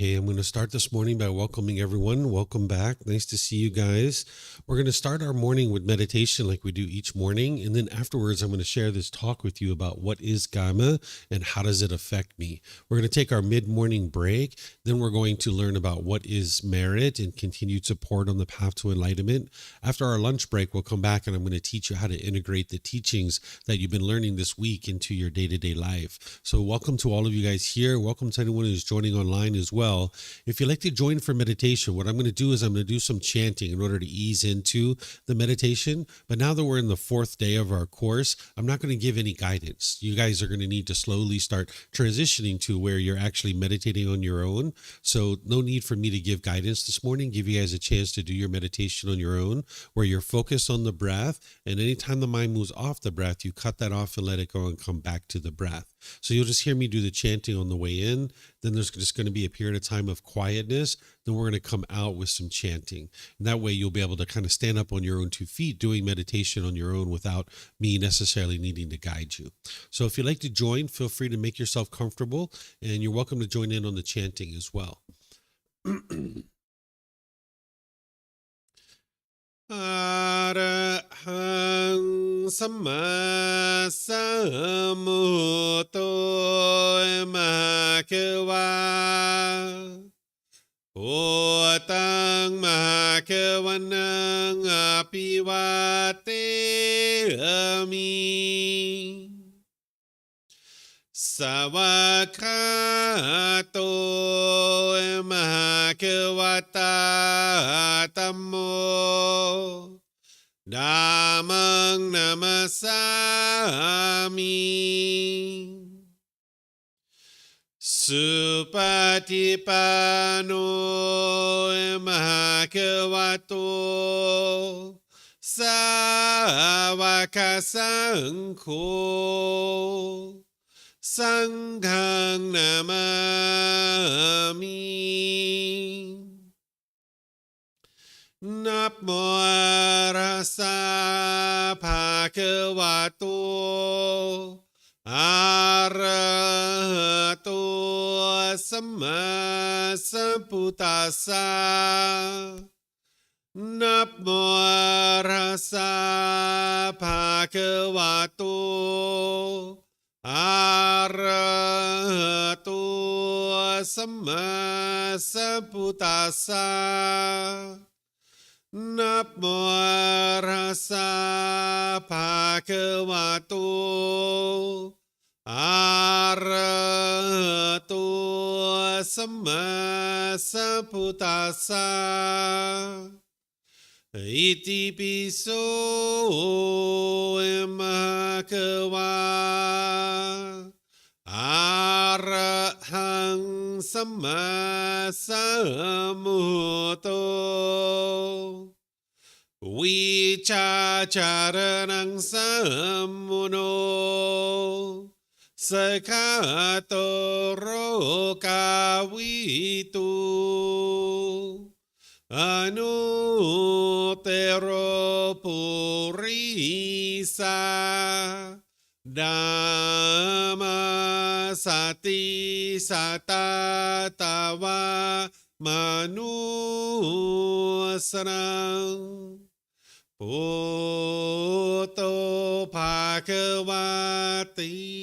Okay, I'm going to start this morning by welcoming everyone. Welcome back. Nice to see you guys. We're going to start our morning with meditation like we do each morning. And then afterwards, I'm going to share this talk with you about what is Kamma and how does it affect me. We're going to take our mid-morning break. Then we're going to learn about what is merit and continued support on the path to enlightenment. After our lunch break, we'll come back and I'm going to teach you how to integrate the teachings that you've been learning this week into your day-to-day life. So welcome to all of you guys here. Welcome to anyone who's joining online as well. If you'd like to join for meditation, what I'm going to do is I'm going to do some chanting in order to ease into the meditation. But now that we're in the fourth day of our course, I'm not going to give any guidance. You guys are going to need to slowly start transitioning to where you're actually meditating on your own. So no need for me to give guidance this morning. Give you guys a chance to do your meditation on your own, where you're focused on the breath. And anytime the mind moves off the breath, you cut that off and let it go and come back to the breath. So you'll just hear me do the chanting on the way in. Then there's just going to be a period of time of quietness. Then we're going to come out with some chanting. And that way you'll be able to kind of stand up on your own 2 feet, doing meditation on your own without me necessarily needing to guide you. So if you'd like to join, feel free to make yourself comfortable, and you're welcome to join in on the chanting as well. Arahang Samma Sambuddho Mahakawa Otang Mahakawanang Apivate Ami Sawakato Mahakawata Tammo Dhammang Namasami Supatipano Mahakavato Sawakasangko Sanghang Namami Namo Rasa Bhagavato Arahato Samma Sambuddhassa Namo Rasa Bhagavato Arahato Samma Sambuddhassa Namo Rasa Bhagavato Arahato Samma Sambuddhassa Iti piso Mahakawa Arahang Samma Sambuddho Vicacaranang Sammuno Sakato Rokawitu Anutero Purisa Dhamma Sati Satatawa Manusarang Poto Bhagavati.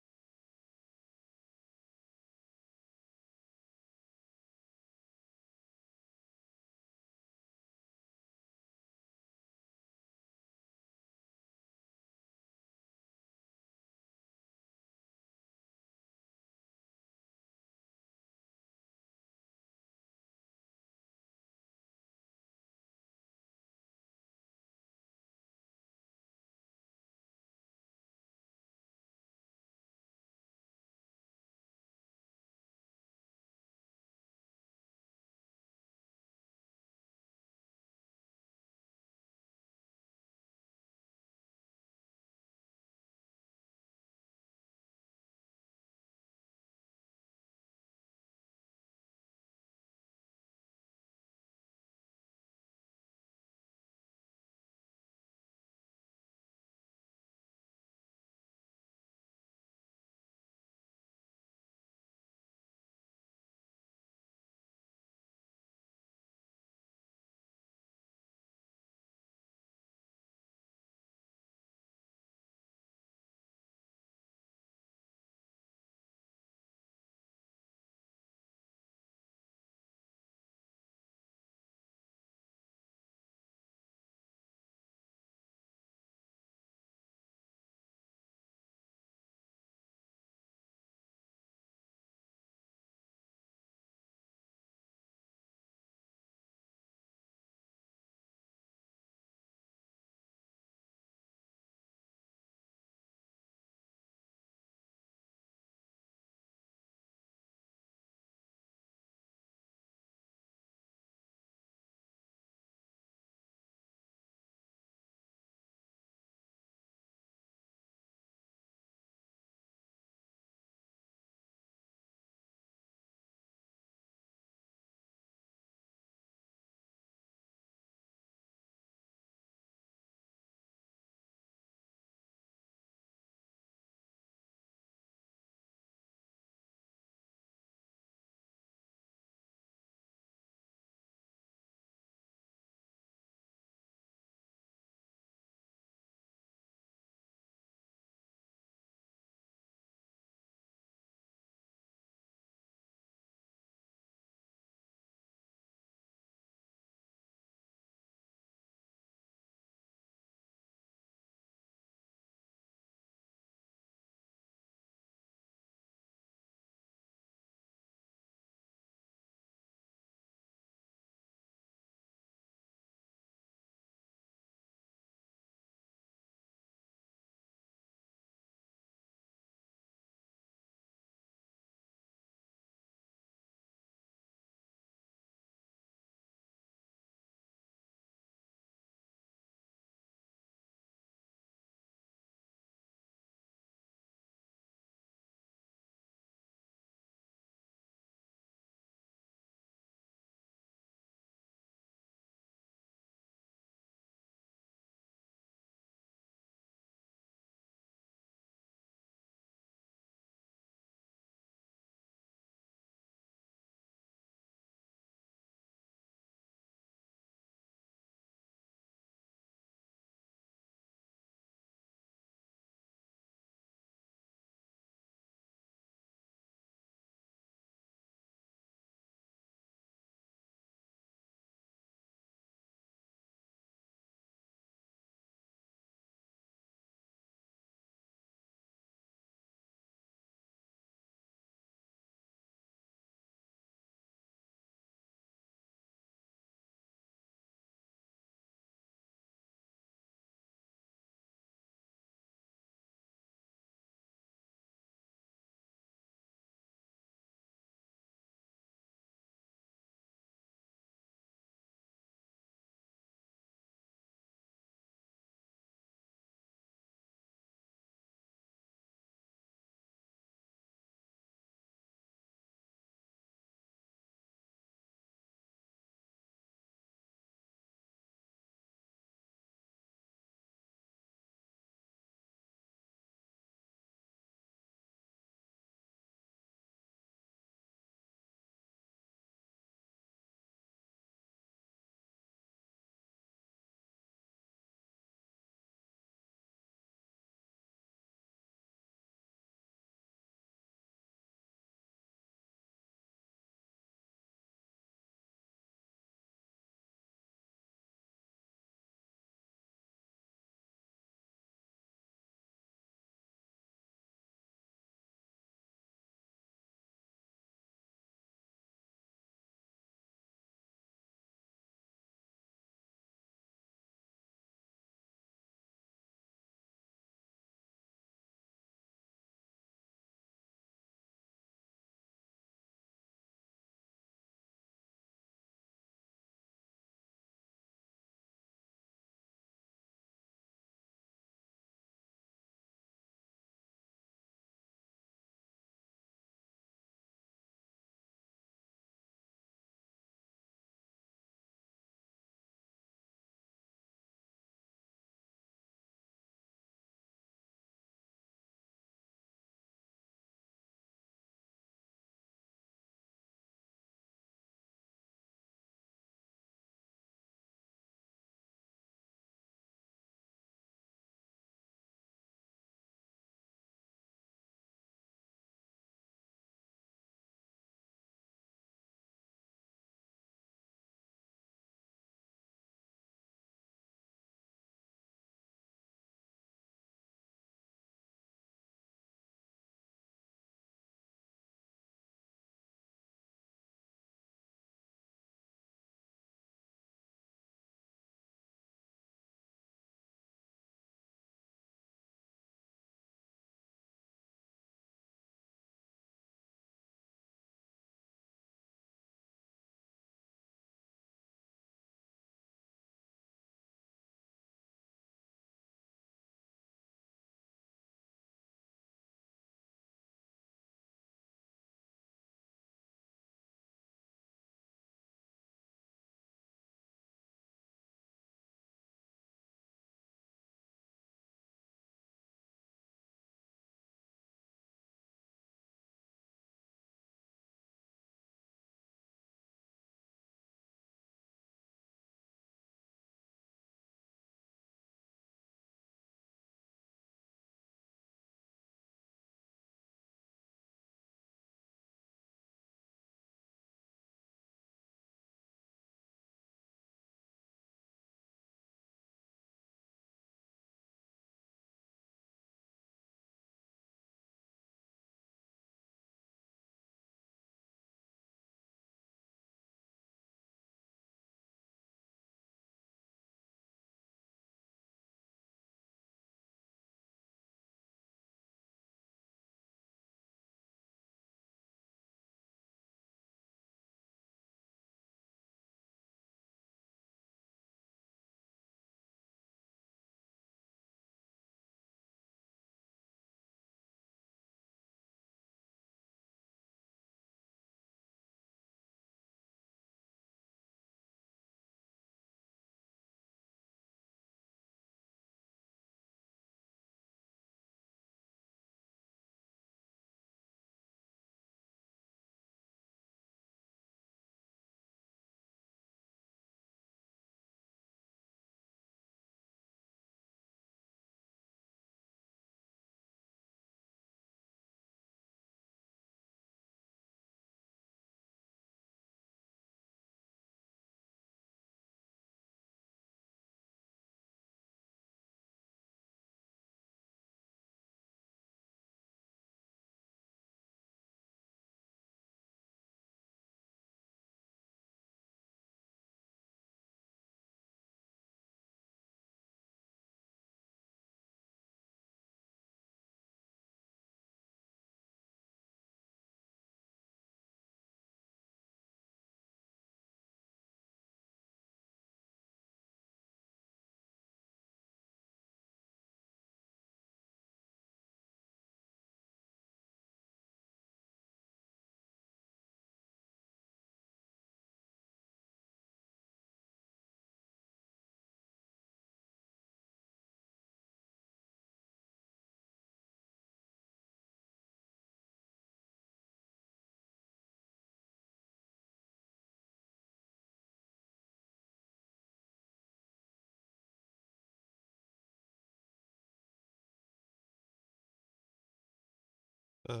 อะ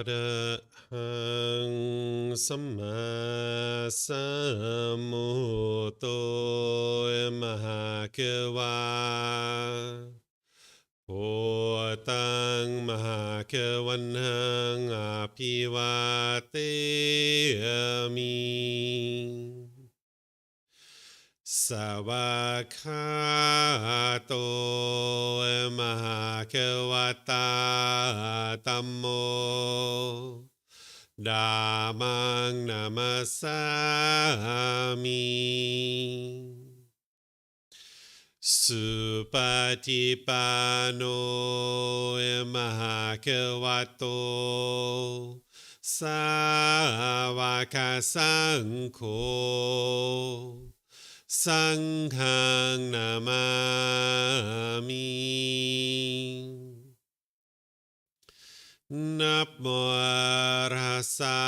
ระหังสัมมาสัมพุทโธมหะเกวาโอตังมหาเกวันหังอภิวาเตมิสวากขาโตมหาเกวตาธัมโมดามังนามัสสามิสุปฏิปันโนมหาเกวโตสาวกสังโฆสังฆังนามามินับโมรัสสะ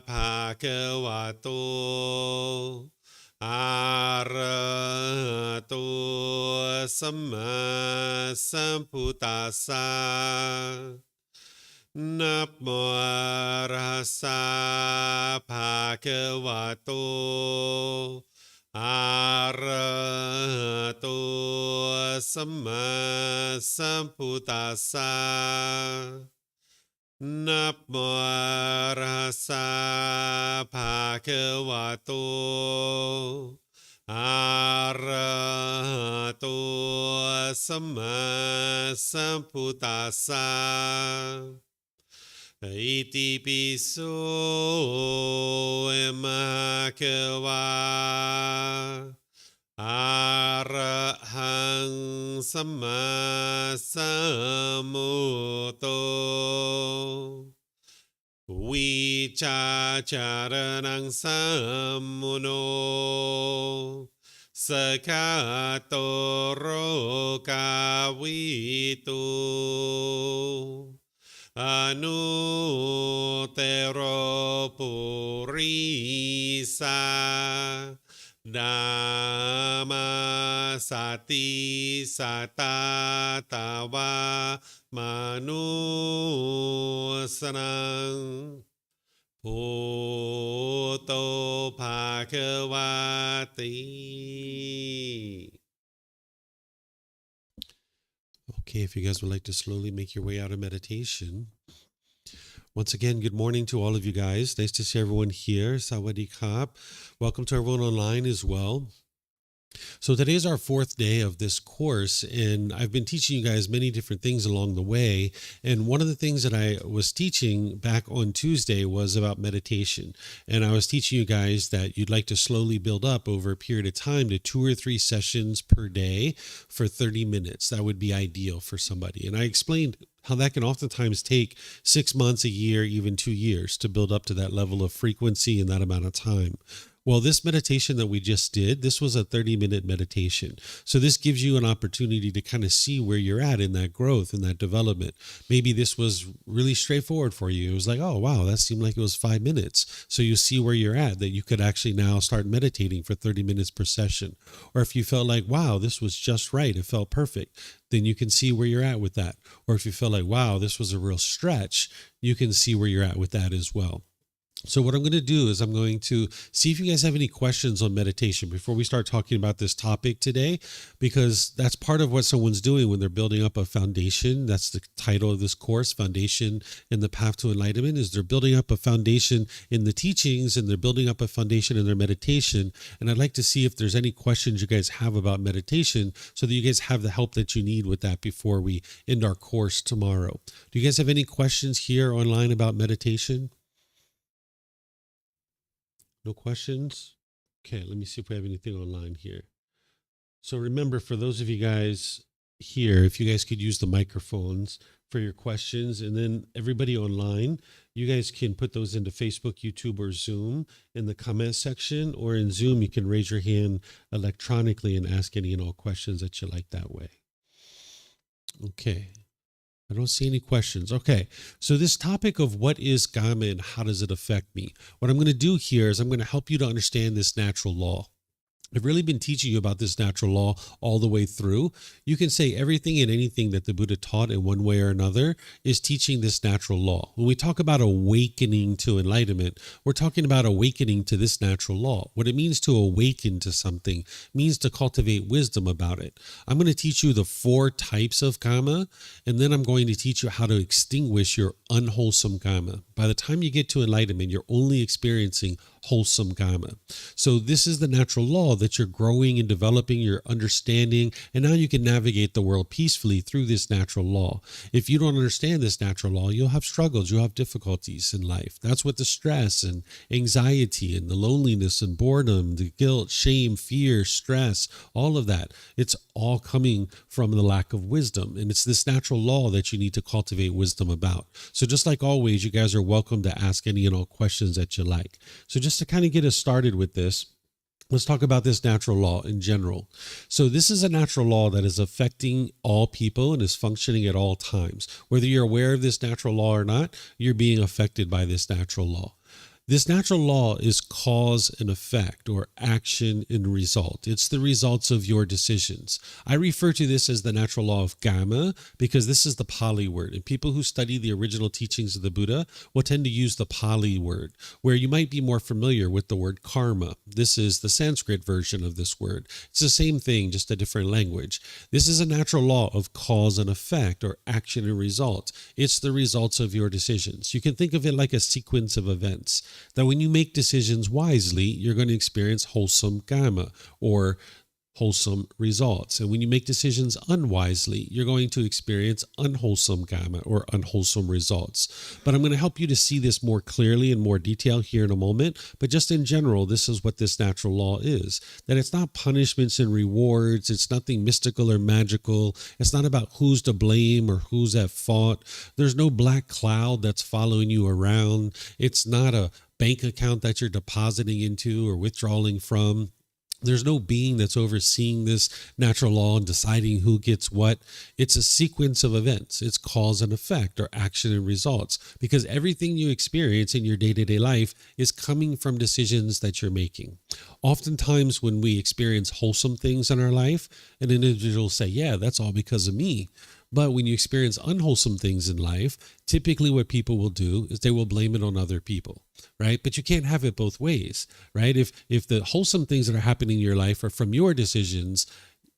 ภะคะวะโตอะระหะโตสัมมาสัมพุทธัสสะนับโมรัสสะภะคะวะโตอะระหะโตสัมมาสัมพุทธัสสะนับโมรัสสะภะคะวะโตอะระหะโตสัมมาสัมพุทธัสสะอิติปิโสมะเกวาอะระหังสัมมาสัมพุทโธวิชาจารณังสัมมุโนสกาโตโรกาวิตุอนุเตโรปุริสาดามาสติสัตตาตาวามนุสนังพุทโธภาควาติ Okay, if you guys would like to slowly make your way out of meditation. Once again, good morning to all of you guys. Nice to see everyone here. Sawadee krap. Welcome to everyone online as well. So today is our fourth day of this course, and I've been teaching you guys many different things along the way. And one of the things that I was teaching back on Tuesday was about meditation. And I was teaching you guys that you'd like to slowly build up over a period of time to 2 or 3 sessions per day for 30 minutes. That would be ideal for somebody. And I explained how that can oftentimes take 6 months, a year, even 2 years to build up to that level of frequency in that amount of time. Well, this meditation that we just did, this was a 30-minute meditation. So this gives you an opportunity to kind of see where you're at in that growth, in that development. Maybe this was really straightforward for you. It was like, oh, wow, that seemed like it was 5 minutes. So you see where you're at, that you could actually now start meditating for 30 minutes per session. Or if you felt like, wow, this was just right, it felt perfect, then you can see where you're at with that. Or if you feel like, wow, this was a real stretch, you can see where you're at with that as well. So what I'm going to do is I'm going to see if you guys have any questions on meditation before we start talking about this topic today, because that's part of what someone's doing when they're building up a foundation. That's the title of this course, Foundation in the Path to Enlightenment, is they're building up a foundation in the teachings and they're building up a foundation in their meditation. And I'd like to see if there's any questions you guys have about meditation so that you guys have the help that you need with that before we end our course tomorrow. Do you guys have any questions here online about meditation? No questions? Okay, let me see if we have anything online here. So remember, for those of you guys here, if you guys could use the microphones for your questions, and then everybody online, you guys can put those into Facebook, YouTube, or Zoom in the comment section, or in Zoom, you can raise your hand electronically and ask any and all questions that you like that way. Okay. I don't see any questions. Okay, so this topic of what is Kamma and how does it affect me? What I'm going to do here is I'm going to help you to understand this natural law. I've really been teaching you about this natural law all the way through. You can say everything and anything that the Buddha taught in one way or another is teaching this natural law. When we talk about awakening to enlightenment, we're talking about awakening to this natural law. What it means to awaken to something means to cultivate wisdom about it. I'm going to teach you the 4 types of kamma, and then I'm going to teach you how to extinguish your unwholesome kamma. By the time you get to enlightenment, you're only experiencing wholesome kamma. So this is the natural law that you're growing and developing, you're understanding, and now you can navigate the world peacefully through this natural law. If you don't understand this natural law, you'll have struggles, you'll have difficulties in life. That's what the stress and anxiety and the loneliness and boredom, the guilt, shame, fear, stress, all of that, it's all coming from the lack of wisdom. And it's this natural law that you need to cultivate wisdom about. So just like always, you guys are welcome to ask any and all questions that you like. So just to kind of get us started with this, let's talk about this natural law in general. So this is a natural law that is affecting all people and is functioning at all times. Whether you're aware of this natural law or not, you're being affected by this natural law. This natural law is cause and effect, or action and result. It's the results of your decisions. I refer to this as the natural law of Kamma because this is the Pali word. And people who study the original teachings of the Buddha will tend to use the Pali word, where you might be more familiar with the word karma. This is the Sanskrit version of this word. It's the same thing, just a different language. This is a natural law of cause and effect, or action and result. It's the results of your decisions. You can think of it like a sequence of events. That when you make decisions wisely, you're going to experience wholesome kamma, or wholesome results. And when you make decisions unwisely, you're going to experience unwholesome kamma, or unwholesome results. But I'm going to help you to see this more clearly in more detail here in a moment. But just in general, this is what this natural law is. That it's not punishments and rewards. It's nothing mystical or magical. It's not about who's to blame or who's at fault. There's no black cloud that's following you around. It's not a bank account that you're depositing into or withdrawing from. There's no being that's overseeing this natural law and deciding who gets what. It's a sequence of events. It's cause and effect, or action and results, because everything you experience in your day-to-day life is coming from decisions that you're making. Oftentimes when we experience wholesome things in our life, an individual will say, yeah, that's all because of me. But when you experience unwholesome things in life, typically what people will do is they will blame it on other people, right? But you can't have it both ways, right? If the wholesome things that are happening in your life are from your decisions,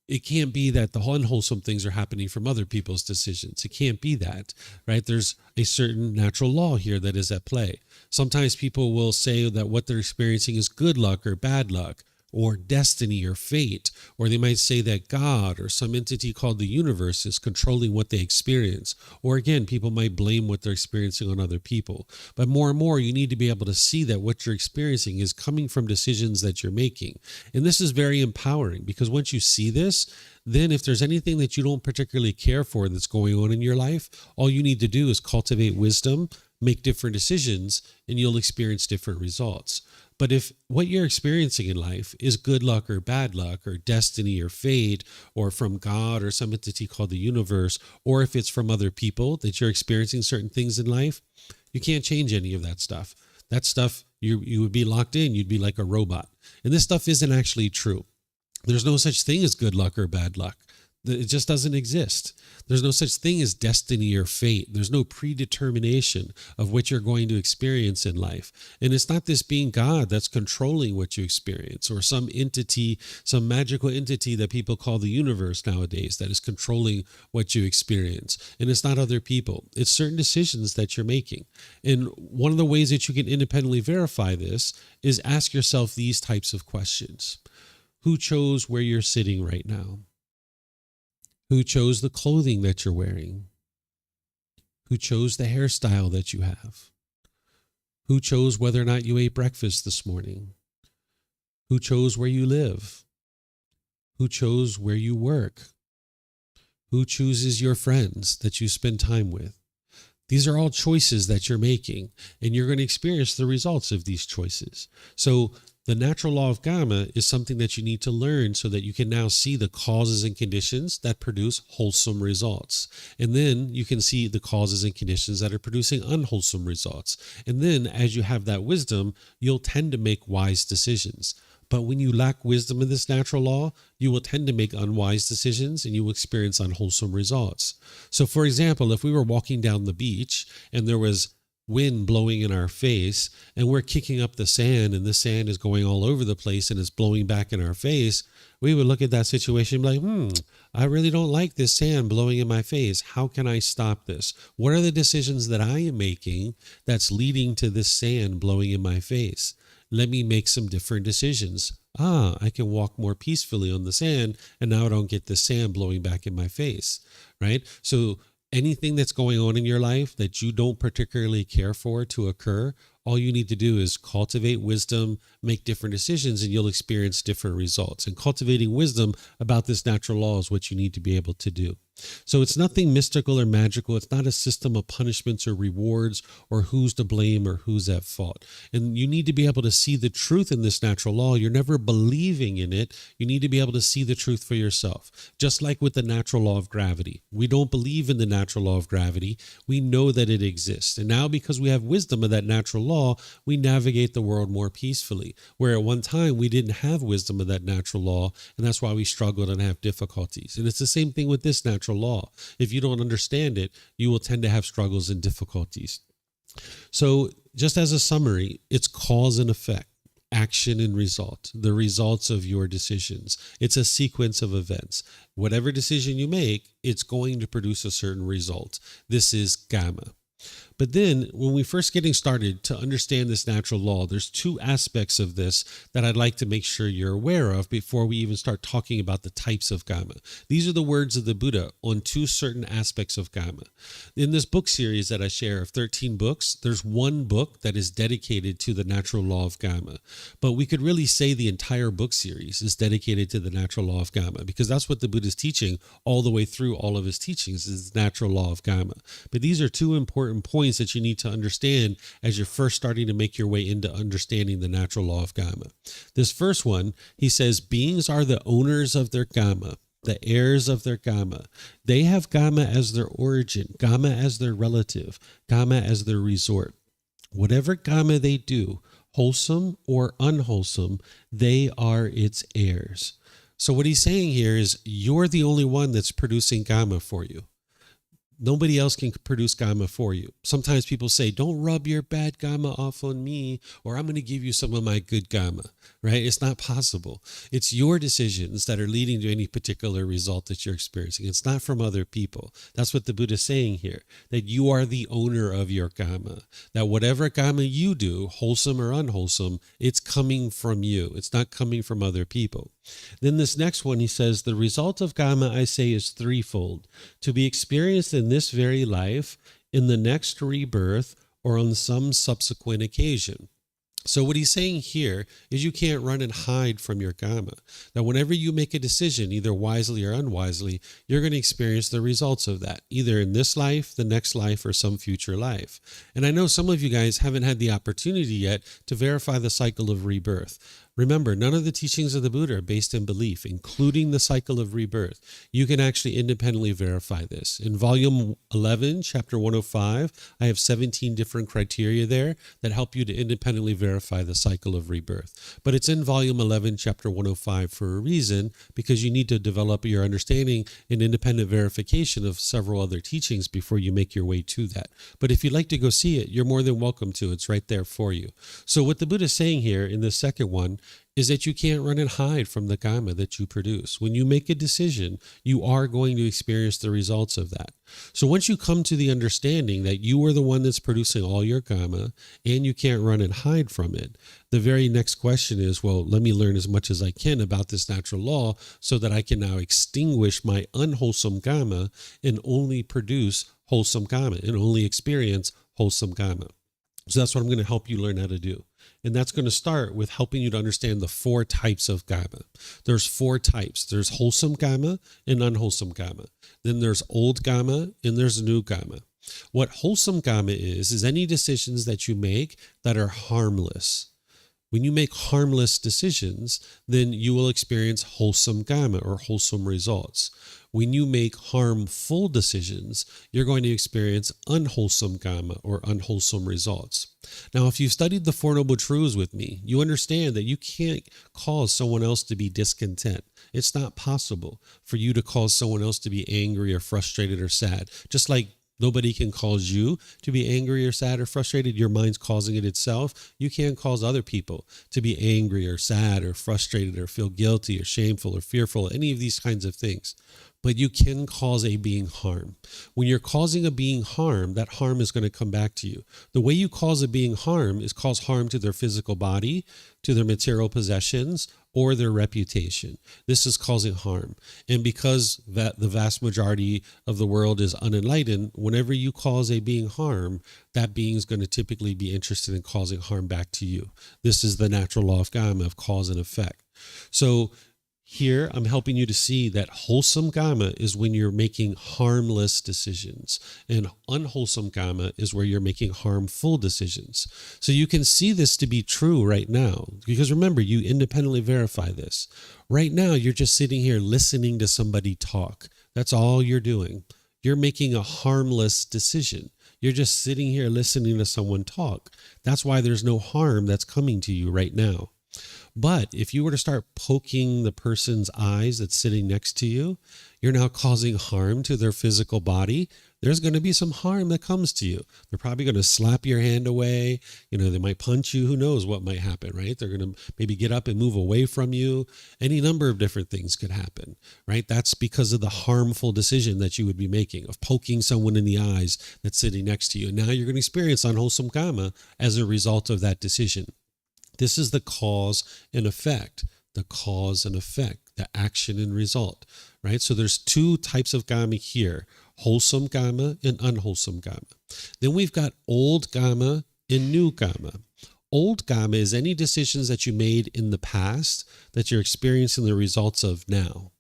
it can't be that the unwholesome things are happening from other people's decisions. It can't be that, right? There's a certain natural law here that is at play. Sometimes people will say that what they're experiencing is good luck or bad luck, or destiny or fate, or they might say that God or some entity called the universe is controlling what they experience. Or again, people might blame what they're experiencing on other people. But more and more, you need to be able to see that what you're experiencing is coming from decisions that you're making. And this is very empowering, because once you see this, then if there's anything that you don't particularly care for that's going on in your life, all you need to do is cultivate wisdom, make different decisions, and you'll experience different results. But if what you're experiencing in life is good luck or bad luck, or destiny or fate, or from God or some entity called the universe, or if it's from other people that you're experiencing certain things in life, you can't change any of that stuff. That stuff, you would be locked in. You'd be like a robot. And this stuff isn't actually true. There's no such thing as good luck or bad luck. It just doesn't exist. There's no such thing as destiny or fate. There's no predetermination of what you're going to experience in life. And it's not this being God that's controlling what you experience, or some entity, some magical entity that people call the universe nowadays that is controlling what you experience. And it's not other people. It's certain decisions that you're making. And one of the ways that you can independently verify this is ask yourself these types of questions. Who chose where you're sitting right now? Who chose the clothing that you're wearing? Who chose the hairstyle that you have? Who chose whether or not you ate breakfast this morning? Who chose where you live? Who chose where you work? Who chooses your friends that you spend time with? These are all choices that you're making, and you're going to experience the results of these choices. So the natural law of Kamma is something that you need to learn so that you can now see the causes and conditions that produce wholesome results. And then you can see the causes and conditions that are producing unwholesome results. And then as you have that wisdom, you'll tend to make wise decisions. But when you lack wisdom in this natural law, you will tend to make unwise decisions and you will experience unwholesome results. So for example, if we were walking down the beach and there was wind blowing in our face and we're kicking up the sand and the sand is going all over the place and it's blowing back in our face, we would look at that situation and be like, I really don't like this sand blowing in my face. How can I stop this? What are the decisions that I am making that's leading to this sand blowing in my face? Let me make some different decisions. I can walk more peacefully on the sand and now I don't get the sand blowing back in my face, right? So anything that's going on in your life that you don't particularly care for to occur, all you need to do is cultivate wisdom, make different decisions, and you'll experience different results. And cultivating wisdom about this natural law is what you need to be able to do. So it's nothing mystical or magical. It's not a system of punishments or rewards or who's to blame or who's at fault. And you need to be able to see the truth in this natural law. You're never believing in it. You need to be able to see the truth for yourself. Just like with the natural law of gravity. We don't believe in the natural law of gravity. We know that it exists. And now because we have wisdom of that natural law, we navigate the world more peacefully. Where at one time we didn't have wisdom of that natural law, and that's why we struggled and have difficulties. And it's the same thing with this natural law. If you don't understand it, you will tend to have struggles and difficulties. So just as a summary, it's cause and effect, action and result, the results of your decisions. It's a sequence of events. Whatever decision you make, it's going to produce a certain result. This is Kamma. But then when we first getting started to understand this natural law, there's two aspects of this that I'd like to make sure you're aware of before we even start talking about the types of Kamma. These are the words of the Buddha on two certain aspects of Kamma. In this book series that I share of 13 books, there's one book that is dedicated to the natural law of Kamma. But we could really say the entire book series is dedicated to the natural law of Kamma because that's what the Buddha is teaching all the way through all of his teachings is the natural law of Kamma. But these are two important points that you need to understand as you're first starting to make your way into understanding the natural law of Kamma. This first one, he says, beings are the owners of their Kamma, the heirs of their Kamma. They have Kamma as their origin, Kamma as their relative, Kamma as their resort. Whatever Kamma they do, wholesome or unwholesome, they are its heirs. So what he's saying here is you're the only one that's producing Kamma for you. Nobody else can produce Kamma for you. Sometimes people say, don't rub your bad Kamma off on me, or I'm going to give you some of my good Kamma, right? It's not possible. It's your decisions that are leading to any particular result that you're experiencing. It's not from other people. That's what the Buddha is saying here, that you are the owner of your Kamma, that whatever Kamma you do, wholesome or unwholesome, it's coming from you. It's not coming from other people. Then this next one, he says, the result of Kamma, I say, is threefold, to be experienced in this very life, in the next rebirth, or on some subsequent occasion. So what he's saying here is you can't run and hide from your Kamma. That whenever you make a decision, either wisely or unwisely, you're going to experience the results of that, either in this life, the next life, or some future life. And I know some of you guys haven't had the opportunity yet to verify the cycle of rebirth. Remember, none of the teachings of the Buddha are based in belief, including the cycle of rebirth. You can actually independently verify this. In volume 11, chapter 105, I have 17 different criteria there that help you to independently verify the cycle of rebirth. But it's in volume 11, chapter 105 for a reason, because you need to develop your understanding and independent verification of several other teachings before you make your way to that. But if you'd like to go see it, you're more than welcome to. It's right there for you. So what the Buddha is saying here in the second one is that you can't run and hide from the Kamma that you produce. When you make a decision, you are going to experience the results of that. So once you come to the understanding that you are the one that's producing all your Kamma and you can't run and hide from it, the very next question is, well, let me learn as much as I can about this natural law so that I can now extinguish my unwholesome Kamma and only produce wholesome Kamma and only experience wholesome Kamma. So that's what I'm going to help you learn how to do. And that's going to start with helping you to understand the four types of Kamma. There's four types. There's wholesome Kamma and unwholesome Kamma. Then there's old Kamma and there's new Kamma. What wholesome Kamma is any decisions that you make that are harmless. When you make harmless decisions, then you will experience wholesome Kamma or wholesome results. When you make harmful decisions, you're going to experience unwholesome Kamma or unwholesome results. Now, if you've studied the Four Noble Truths with me, you understand that you can't cause someone else to be discontent. It's not possible for you to cause someone else to be angry or frustrated or sad. Just like nobody can cause you to be angry or sad or frustrated. Your mind's causing it itself. You can't cause other people to be angry or sad or frustrated or feel guilty or shameful or fearful, any of these kinds of things. But you can cause a being harm. When you're causing a being harm, that harm is going to come back to you. The way you cause a being harm is cause harm to their physical body, to their material possessions, or their reputation. This is causing harm. And because the vast majority of the world is unenlightened, whenever you cause a being harm, that being is going to typically be interested in causing harm back to you. This is the natural law of Kamma, of cause and effect. So here, I'm helping you to see that wholesome Kamma is when you're making harmless decisions, and unwholesome Kamma is where you're making harmful decisions. So you can see this to be true right now, because remember, you independently verify this. Right now, you're just sitting here listening to somebody talk. That's all you're doing. You're making a harmless decision. You're just sitting here listening to someone talk. That's why there's no harm that's coming to you right now. But if you were to start poking the person's eyes that's sitting next to you, you're now causing harm to their physical body. There's going to be some harm that comes to you. They're probably going to slap your hand away. They might punch you. Who knows what might happen, right? They're going to maybe get up and move away from you. Any number of different things could happen, right? That's because of the harmful decision that you would be making of poking someone in the eyes that's sitting next to you. And now you're going to experience unwholesome Kamma as a result of that decision. This is the cause and effect, the action and result, right? So there's two types of Kamma here, wholesome Kamma and unwholesome Kamma. Then we've got old Kamma and new Kamma. Old Kamma is any decisions that you made in the past that you're experiencing the results of now.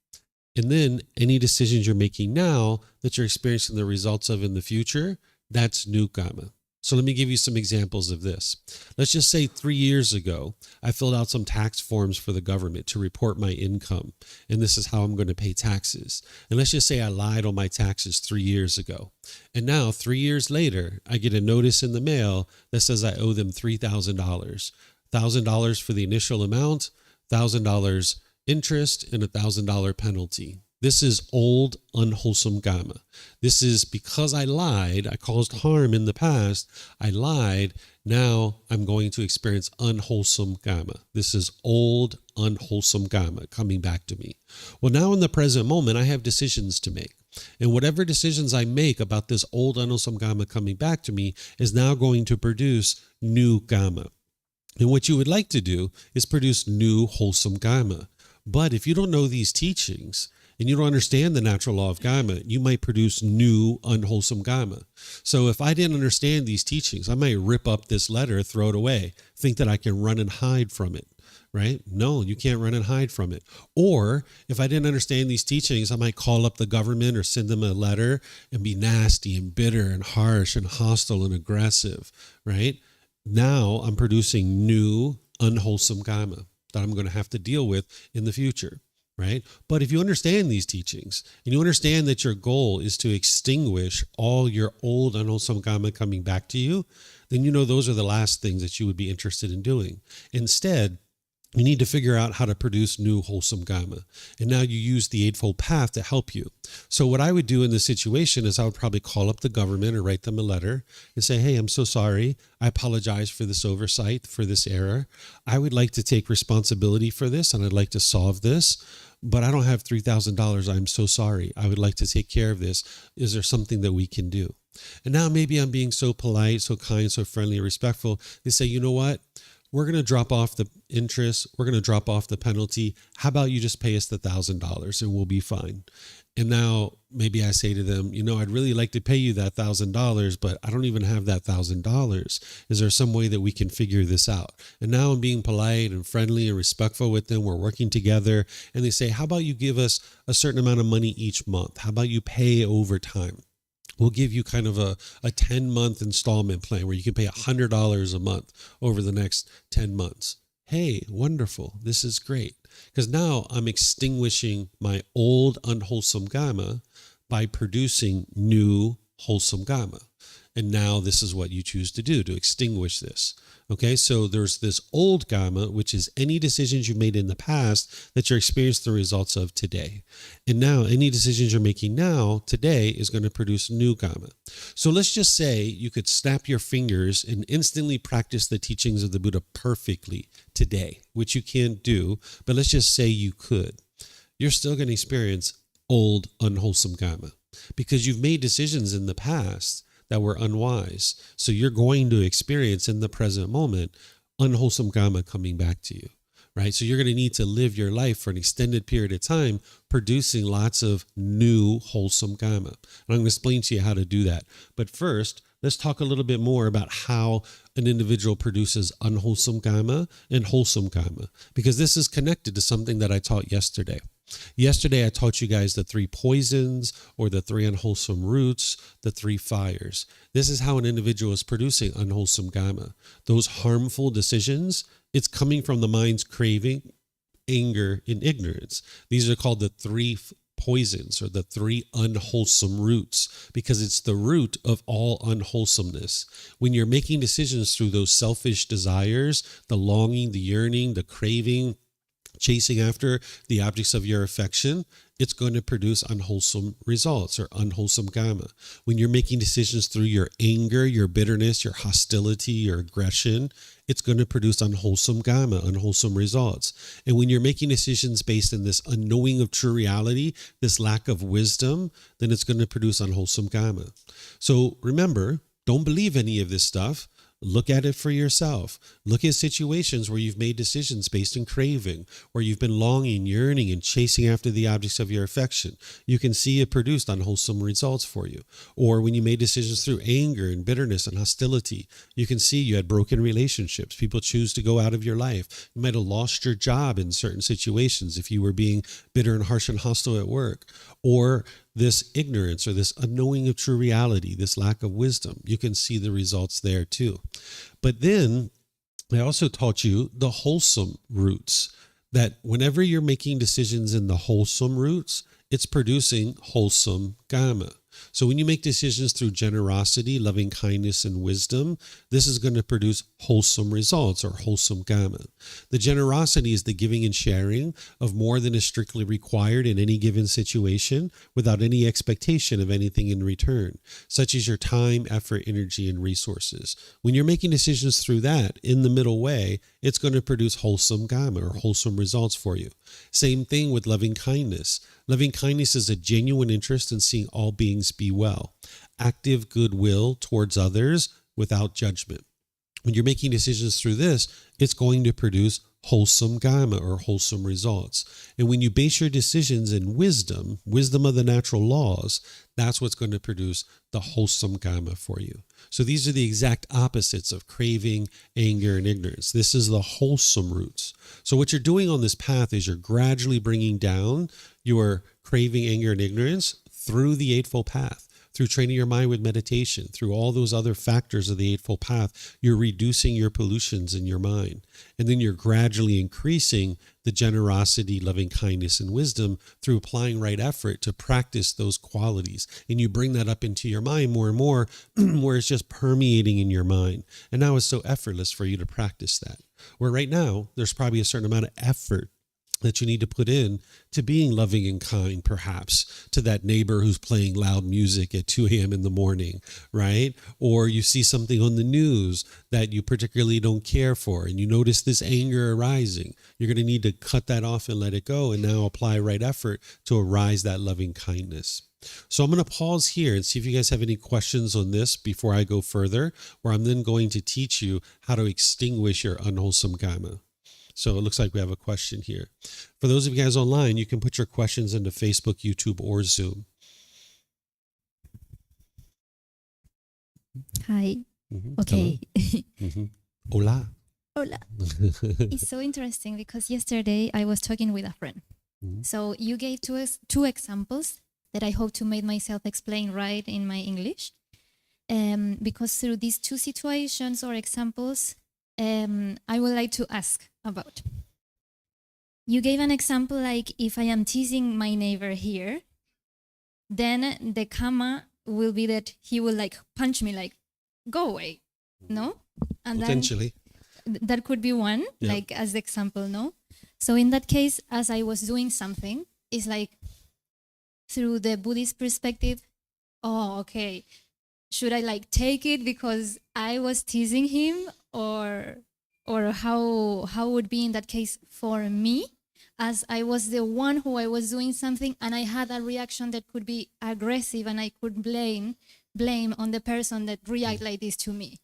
And then any decisions you're making now that you're experiencing the results of in the future, that's new Kamma. So let me give you some examples of this. Let's just say 3 years ago, I filled out some tax forms for the government to report my income. And this is how I'm going to pay taxes. And let's just say I lied on my taxes 3 years ago. And now 3 years later, I get a notice in the mail that says I owe them $3,000. $1,000 for the initial amount, $1,000 interest, and a $1,000 penalty. This is old, unwholesome Kamma. This is because I lied, I caused harm in the past, I lied, now I'm going to experience unwholesome Kamma. This is old, unwholesome Kamma coming back to me. Well, now in the present moment, I have decisions to make. And whatever decisions I make about this old, unwholesome Kamma coming back to me is now going to produce new Kamma. And what you would like to do is produce new, wholesome Kamma. But if you don't know these teachings, and you don't understand the natural law of Kamma, you might produce new, unwholesome Kamma. So if I didn't understand these teachings, I might rip up this letter, throw it away, think that I can run and hide from it, right? No, you can't run and hide from it. Or if I didn't understand these teachings, I might call up the government or send them a letter and be nasty and bitter and harsh and hostile and aggressive, right? Now I'm producing new, unwholesome Kamma that I'm going to have to deal with in the future. Right? But if you understand these teachings and you understand that your goal is to extinguish all your old unwholesome Kamma coming back to you, then you know those are the last things that you would be interested in doing. Instead, you need to figure out how to produce new wholesome Kamma. And now you use the Eightfold Path to help you. So what I would do in this situation is I would probably call up the government or write them a letter and say, hey, I'm so sorry. I apologize for this oversight, for this error. I would like to take responsibility for this and I'd like to solve this. But I don't have $3,000. I'm so sorry. I would like to take care of this. Is there something that we can do? And now maybe I'm being so polite, so kind, so friendly, and respectful. They say, you know what? We're going to drop off the interest. We're going to drop off the penalty. How about you just pay us the $1,000 and we'll be fine? And now maybe I say to them, I'd really like to pay you that $1,000, but I don't even have that $1,000. Is there some way that we can figure this out? And now I'm being polite and friendly and respectful with them. We're working together. And they say, how about you give us a certain amount of money each month? How about you pay over time? We'll give you kind of a 10-month installment plan where you can pay $100 a month over the next 10 months. Hey, wonderful. This is great. Because now I'm extinguishing my old unwholesome Kamma by producing new wholesome Kamma. And now this is what you choose to do to extinguish this. Okay, so there's this old Kamma, which is any decisions you made in the past that you're experiencing the results of today. And now any decisions you're making now, today, is going to produce new Kamma. So let's just say you could snap your fingers and instantly practice the teachings of the Buddha perfectly today, which you can't do, but let's just say you could. You're still going to experience old, unwholesome Kamma because you've made decisions in the past that were unwise. So you're going to experience in the present moment unwholesome Kamma coming back to you, right? So you're going to need to live your life for an extended period of time, producing lots of new wholesome Kamma. And I'm going to explain to you how to do that. But first, let's talk a little bit more about how an individual produces unwholesome Kamma and wholesome Kamma, because this is connected to something that I taught yesterday. Yesterday, I taught you guys the 3 poisons or the 3 unwholesome roots, the 3 fires. This is how an individual is producing unwholesome Kamma. Those harmful decisions, it's coming from the mind's craving, anger, and ignorance. These are called the 3 poisons or the 3 unwholesome roots because it's the root of all unwholesomeness. When you're making decisions through those selfish desires, the longing, the yearning, the craving, chasing after the objects of your affection, it's going to produce unwholesome results or unwholesome Kamma. When you're making decisions through your anger, your bitterness, your hostility, your aggression, it's going to produce unwholesome Kamma, unwholesome results. And when you're making decisions based on this unknowing of true reality, this lack of wisdom, then it's going to produce unwholesome Kamma. So remember, don't believe any of this stuff. Look at it for yourself. Look at situations where you've made decisions based on craving, where you've been longing, yearning, and chasing after the objects of your affection. You can see it produced unwholesome results for you. Or when you made decisions through anger and bitterness and hostility, you can see you had broken relationships. People choose to go out of your life. You might have lost your job in certain situations if you were being bitter and harsh and hostile at work. Or this ignorance or this unknowing of true reality, this lack of wisdom, you can see the results there too. But then I also taught you the wholesome roots, that whenever you're making decisions in the wholesome roots, it's producing wholesome Kamma. So when you make decisions through generosity, loving kindness, and wisdom, this is going to produce wholesome results or wholesome Kamma. The generosity is the giving and sharing of more than is strictly required in any given situation without any expectation of anything in return, such as your time, effort, energy, and resources. When you're making decisions through that in the middle way, it's going to produce wholesome Kamma or wholesome results for you. Same thing with loving kindness. Loving kindness is a genuine interest in seeing all beings be well, active goodwill towards others without judgment. When you're making decisions through this, it's going to produce wholesome Kamma or wholesome results. And when you base your decisions in wisdom, wisdom of the natural laws, that's what's going to produce the wholesome Kamma for you. So these are the exact opposites of craving, anger, and ignorance. This is the wholesome roots. So what you're doing on this path is you're gradually bringing down your craving, anger, and ignorance through the Eightfold Path. Through training your mind with meditation, through all those other factors of the Eightfold Path, you're reducing your pollutions in your mind. And then you're gradually increasing the generosity, loving kindness, and wisdom through applying right effort to practice those qualities. And you bring that up into your mind more and more, where it's just permeating in your mind. And now it's so effortless for you to practice that. Where right now, there's probably a certain amount of effort that you need to put in to being loving and kind, perhaps, to that neighbor who's playing loud music at 2 a.m. in the morning, right? Or you see something on the news that you particularly don't care for, and you notice this anger arising. You're going to need to cut that off and let it go, and now apply right effort to arise that loving kindness. So I'm going to pause here and see if you guys have any questions on this before I go further, where I'm then going to teach you how to extinguish your unwholesome Kamma. So it looks like we have a question here. For those of you guys online, you can put your questions into Facebook, YouTube, or Zoom. Hi. Okay. Hola. Hola. It's so interesting because yesterday I was talking with a friend. So you gave to us 2 examples that I hope to make myself explain right in my English. Because through these 2 situations or examples, I would like to ask about. You gave an example like if I am teasing my neighbor here, then the Kamma will be that he will like punch me like go away, no? And Potentially. then that could be one, Yeah. like as the example, no? So in that case, as I was doing something, it's like through the Buddhist perspective, oh, okay, should I like take it because I was teasing him, or how would be in that case for me, as I was the one who I was doing something and I had a reaction that could be aggressive and I could blame on the person that react like this to me.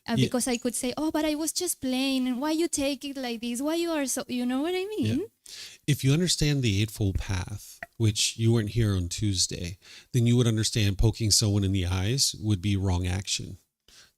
Yeah. Because I could say, oh, but I was just playing, and why you take it like this? Why you are so, you know what I mean? Yeah. If you understand the Eightfold Path, which you weren't here on Tuesday, then you would understand poking someone in the eyes would be wrong action.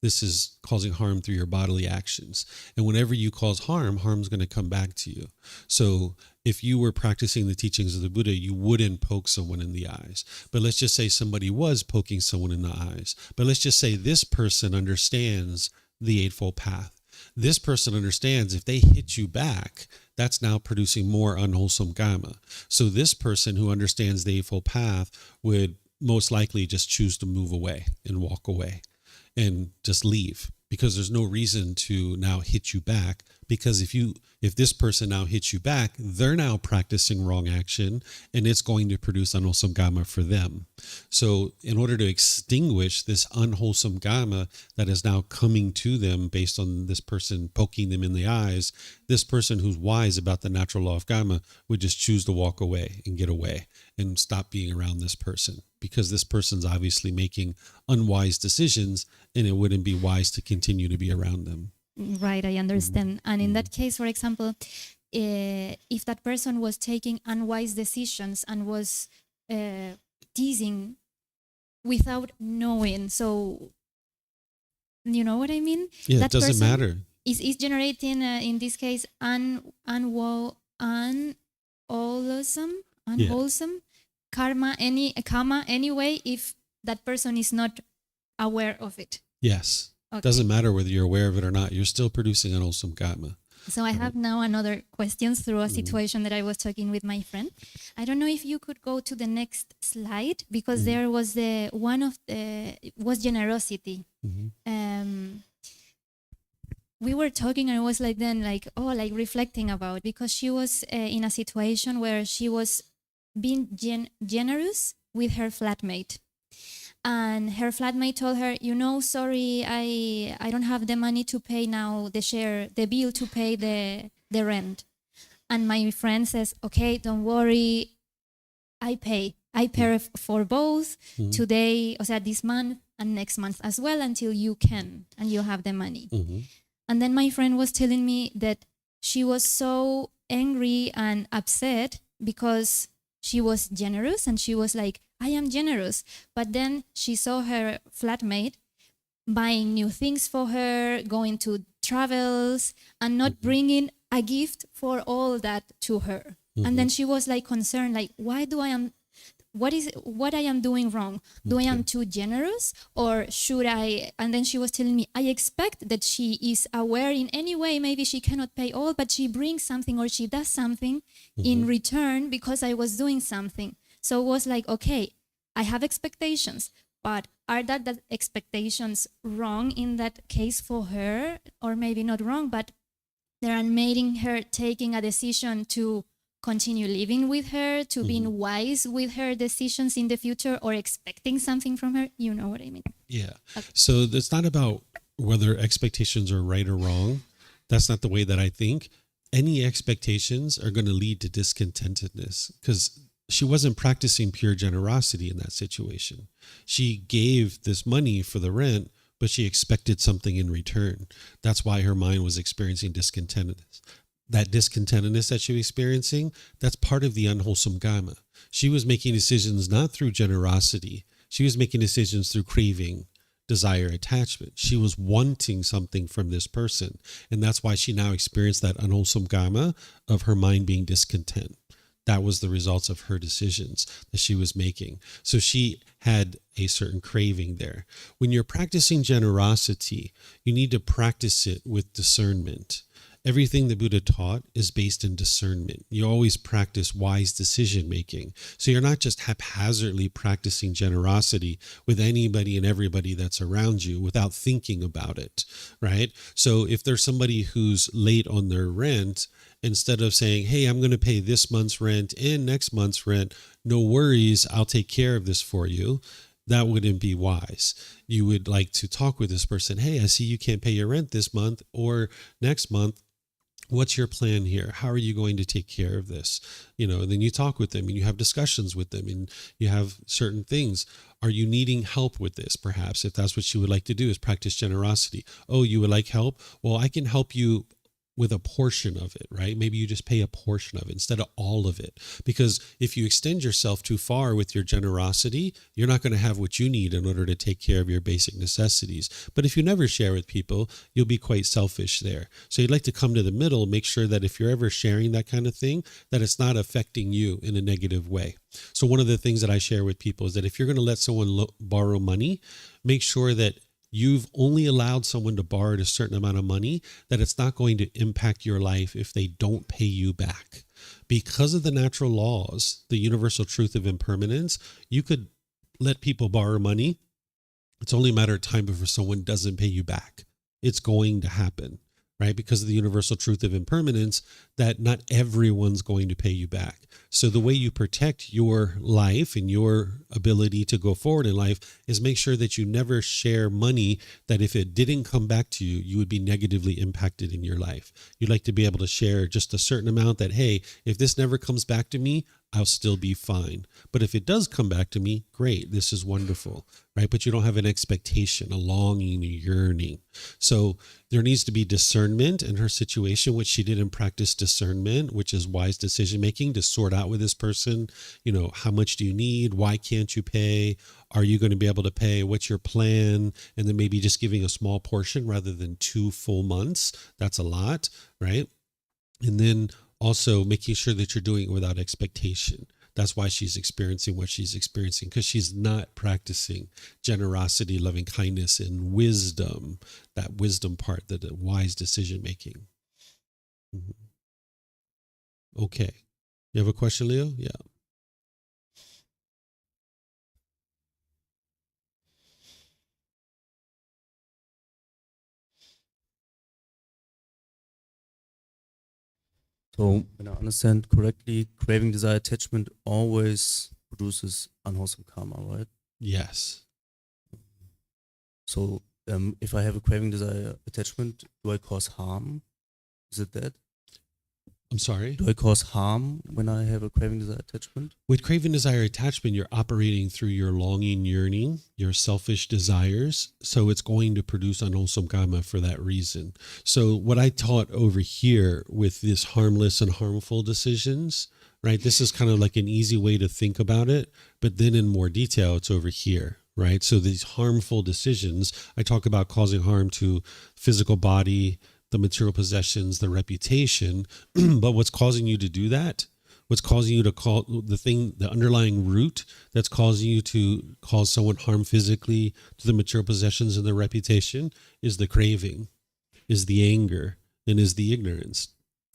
This is causing harm through your bodily actions. And whenever you cause harm, harm's going to come back to you. So if you were practicing the teachings of the Buddha, you wouldn't poke someone in the eyes. But let's just say somebody was poking someone in the eyes. But let's just say this person understands the Eightfold Path. This person understands if they hit you back, that's now producing more unwholesome Kamma. So this person who understands the Eightfold Path would most likely just choose to move away and walk away and just leave, because there's no reason to now hit you back. Because if this person now hits you back, they're now practicing wrong action, and it's going to produce unwholesome Kamma for them. So in order to extinguish this unwholesome Kamma that is now coming to them based on this person poking them in the eyes, this person who's wise about the natural law of Kamma would just choose to walk away and get away and stop being around this person, because this person's obviously making unwise decisions, and it wouldn't be wise to continue to be around them. Right, I understand. And in that case, for example, if that person was taking unwise decisions and was teasing without knowing, so you know what I mean? Yeah, that it doesn't person matter. is generating, in this case, unwholesome karma anyway, if that person is not aware of it. Yes. Okay. Doesn't matter whether you're aware of it or not. You're still producing unwholesome Kamma. So I have now another question through a situation that I was talking with my friend. I don't know if you could go to the next slide, because there was was generosity. We were talking, and I was like reflecting about, because she was in a situation where she was being generous with her flatmate. And her flatmate told her, sorry, I don't have the money to pay now the bill to pay the rent. And my friend says, okay, don't worry, I pay for both today, or this month and next month as well, until you can and you have the money. And then my friend was telling me that she was so angry and upset because she was generous, and she was like, I am generous. But then she saw her flatmate buying new things for her, going to travels, and not bringing a gift for all that to her. And then she was like concerned, like, what I am doing wrong? Do I am too generous, or should I? And then she was telling me, I expect that she is aware in any way. Maybe she cannot pay all, but she brings something, or she does something in return because I was doing something. So it was like, okay, I have expectations, but are that expectations wrong in that case for her? Or maybe not wrong, but they are making her taking a decision to continue living with her, to being wise with her decisions in the future, or expecting something from her. You know what I mean? Yeah. Okay. So it's not about whether expectations are right or wrong. That's not the way that I think. Any expectations are going to lead to discontentedness, because she wasn't practicing pure generosity in that situation. She gave this money for the rent, but she expected something in return. That's why her mind was experiencing discontentedness. That discontentedness that she was experiencing, that's part of the unwholesome Kamma. She was making decisions not through generosity. She was making decisions through craving, desire, attachment. She was wanting something from this person. And that's why she now experienced that unwholesome Kamma of her mind being discontent. That was the results of her decisions that she was making. So she had a certain craving there. When you're practicing generosity, you need to practice it with discernment. everything the Buddha taught is based in discernment. You always practice wise decision making. So you're not just haphazardly practicing generosity with anybody and everybody that's around you without thinking about it, right? So if there's somebody who's late on their rent, instead of saying, hey, I'm going to pay this month's rent and next month's rent, no worries, I'll take care of this for you. That wouldn't be wise. You would like to talk with this person. Hey, I see you can't pay your rent this month or next month. What's your plan here? How are you going to take care of this? And then you talk with them and you have discussions with them and you have certain things. Are you needing help with this? Perhaps if that's what you would like to do is practice generosity. Oh, you would like help? Well, I can help you with a portion of it, right? Maybe you just pay a portion of it instead of all of it. Because if you extend yourself too far with your generosity, you're not going to have what you need in order to take care of your basic necessities. But if you never share with people, you'll be quite selfish there. So you'd like to come to the middle, make sure that if you're ever sharing that kind of thing, that it's not affecting you in a negative way. So one of the things that I share with people is that if you're going to let someone borrow money, make sure that you've only allowed someone to borrow a certain amount of money, that it's not going to impact your life if they don't pay you back. Because of the natural laws, the universal truth of impermanence, you could let people borrow money. It's only a matter of time before someone doesn't pay you back. It's going to happen, right? Because of the universal truth of impermanence, that not everyone's going to pay you back. So the way you protect your life and your ability to go forward in life is make sure that you never share money that if it didn't come back to you, you would be negatively impacted in your life. You'd like to be able to share just a certain amount that, hey, if this never comes back to me, I'll still be fine. But if it does come back to me, great, this is wonderful, right? But you don't have an expectation, a longing, a yearning. So there needs to be discernment in her situation, which she didn't practice discernment, which is wise decision making, to sort out with this person, how much do you need? Why can't you pay? Are you going to be able to pay? What's your plan? And then maybe just giving a small portion rather than 2 full months. That's a lot, right? And then also making sure that you're doing it without expectation. That's why she's experiencing what she's experiencing, because she's not practicing generosity, loving kindness, and wisdom, that wisdom part, that wise decision making. Okay. You have a question, Leo? Yeah. So, when I understand correctly, craving, desire, attachment always produces unwholesome karma, right? Yes. So, if I have a craving, desire, attachment, do I cause harm? Is it that? I'm sorry? Do I cause harm when I have a craving, desire, attachment? With craving, desire, attachment, you're operating through your longing, yearning, your selfish desires. So it's going to produce unwholesome karma for that reason. So what I taught over here with this harmless and harmful decisions, right? This is kind of like an easy way to think about it. But then in more detail, it's over here, right? So these harmful decisions, I talk about causing harm to physical body, the material possessions, the reputation. But what's causing you to do that? What's causing you to call the underlying root that's causing you to cause someone harm physically to the material possessions and the reputation is the craving, is the anger, and is the ignorance.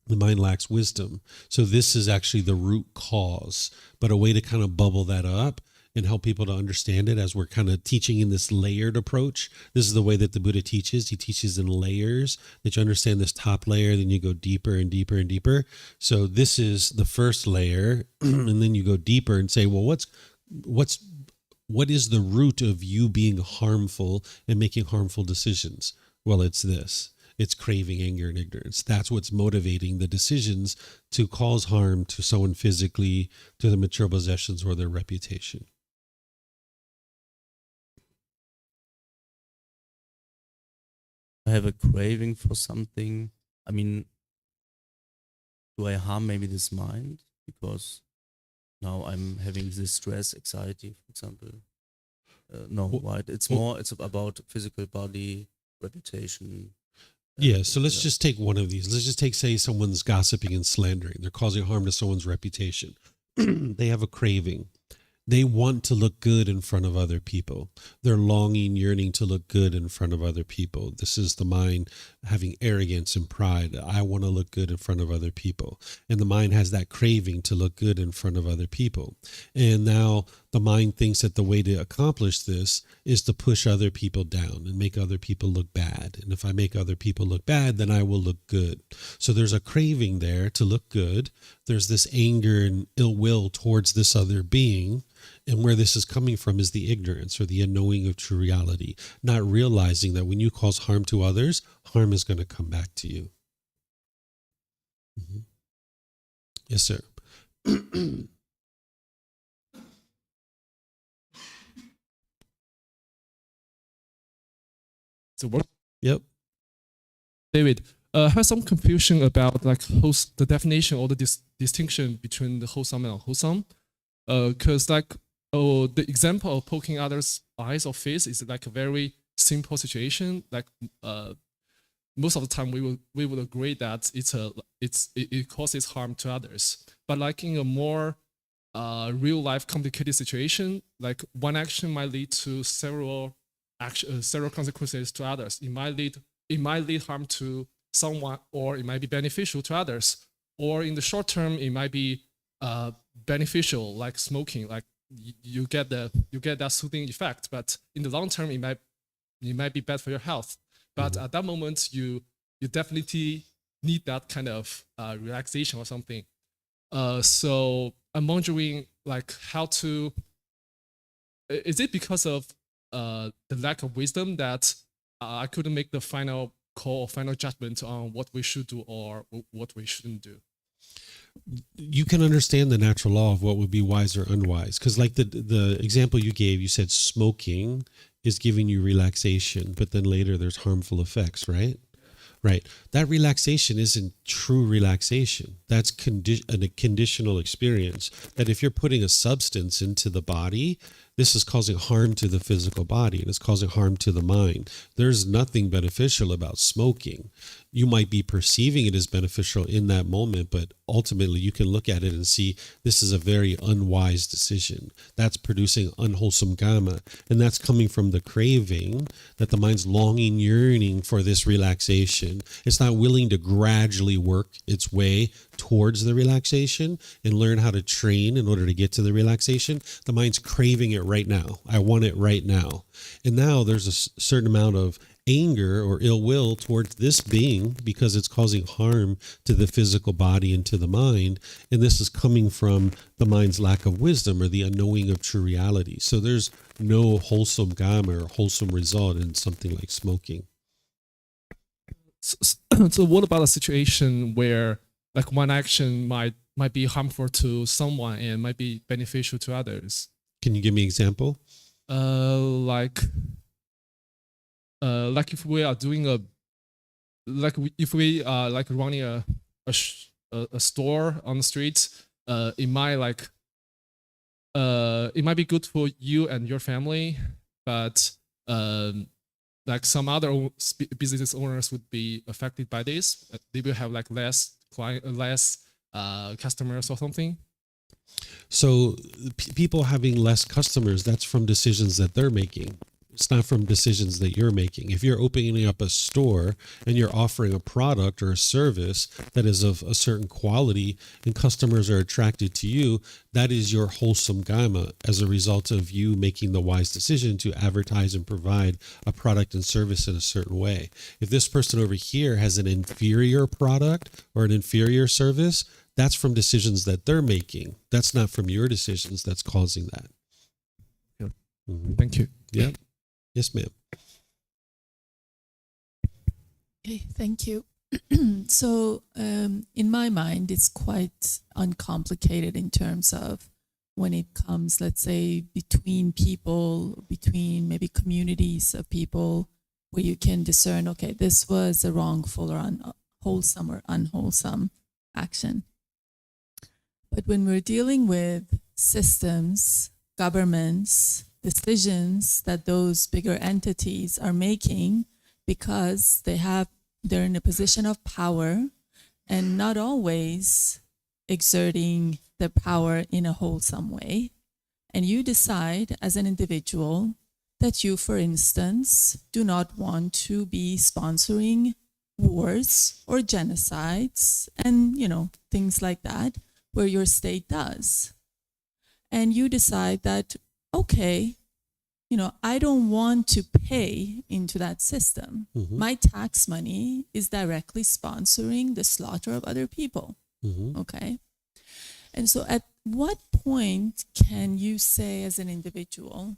The mind lacks wisdom. So this is actually the root cause, but a way to kind of bubble that up and help people to understand it as we're kind of teaching in this layered approach. This is the way that the Buddha teaches. He teaches in layers, that you understand this top layer, then you go deeper and deeper and deeper. So this is the first layer, and then you go deeper and say, well, what is the root of you being harmful and making harmful decisions? Well, it's this. It's craving, anger, and ignorance. That's what's motivating the decisions to cause harm to someone physically, to the material possessions, or their reputation. I have a craving for something. I mean, do I harm maybe this mind? Because now I'm having this stress, anxiety, for example. No, right? It's about physical body, reputation. Yeah, so let's just take one of these. Let's just take, say, someone's gossiping and slandering. They're causing harm to someone's reputation. They have a craving. They want to look good in front of other people. They're longing, yearning to look good in front of other people. This is the mind having arrogance and pride. I want to look good in front of other people. And the mind has that craving to look good in front of other people. And now the mind thinks that the way to accomplish this is to push other people down and make other people look bad. And if I make other people look bad, then I will look good. So there's a craving there to look good. There's this anger and ill will towards this other being. And where this is coming from is the ignorance or the unknowing of true reality, not realizing that when you cause harm to others, harm is going to come back to you. Mm-hmm. Yes, sir. The work. Yep. David, I have some confusion about like the definition or the distinction between the wholesome and unwholesome. Because the example of poking others' eyes or face is like a very simple situation. Like most of the time, we would agree that it causes harm to others. But like in a more real life complicated situation, like one action might lead to several consequences to others. It might lead harm to someone, or it might be beneficial to others. Or in the short term, it might be beneficial, like smoking. Like you get that soothing effect, but in the long term, it might be bad for your health. But at that moment, you definitely need that kind of relaxation or something. So I'm wondering, like, how to. Is it because of the lack of wisdom that I couldn't make the final call or final judgment on what we should do or what we shouldn't do? You can understand the natural law of what would be wise or unwise. Because like the example you gave, you said smoking is giving you relaxation, but then later there's harmful effects, right? Right. That relaxation isn't true relaxation. That's a conditional experience. That if you're putting a substance into the body, this is causing harm to the physical body and it's causing harm to the mind. There's nothing beneficial about smoking. You might be perceiving it as beneficial in that moment, but ultimately you can look at it and see this is a very unwise decision. That's producing unwholesome kamma, and that's coming from the craving that the mind's longing, yearning for this relaxation. It's not willing to gradually work its way towards the relaxation and learn how to train in order to get to the relaxation. The mind's craving it right now. I want it right now. And now there's a certain amount of anger or ill will towards this being because it's causing harm to the physical body and to the mind. And this is coming from the mind's lack of wisdom or the unknowing of true reality. So there's no wholesome kamma or wholesome result in something like smoking. So what about a situation where like one action might be harmful to someone and might be beneficial to others? Can you give me an example? Like if we are doing if we are like running a store on the street, it might be good for you and your family, but like some other business owners would be affected by this. They will have like less customers or something. So people having less customers, that's from decisions that they're making. It's not from decisions that you're making. If you're opening up a store and you're offering a product or a service that is of a certain quality and customers are attracted to you, that is your wholesome kamma as a result of you making the wise decision to advertise and provide a product and service in a certain way. If this person over here has an inferior product or an inferior service, that's from decisions that they're making. That's not from your decisions that's causing that. Yeah. Mm-hmm. Thank you. Yeah. Yes, ma'am. Okay, thank you. So in my mind, it's quite uncomplicated in terms of when it comes, let's say, between people, between maybe communities of people, where you can discern, okay, this was a wrongful or unwholesome or unwholesome action. But when we're dealing with systems, governments, decisions that those bigger entities are making because they're in a position of power and not always exerting their power in a wholesome way. and you decide as an individual that you, for instance, do not want to be sponsoring wars or genocides and, things like that, where your state does. And you decide that, okay, I don't want to pay into that system. Mm-hmm. My tax money is directly sponsoring the slaughter of other people. Mm-hmm. Okay. And so at what point can you say as an individual,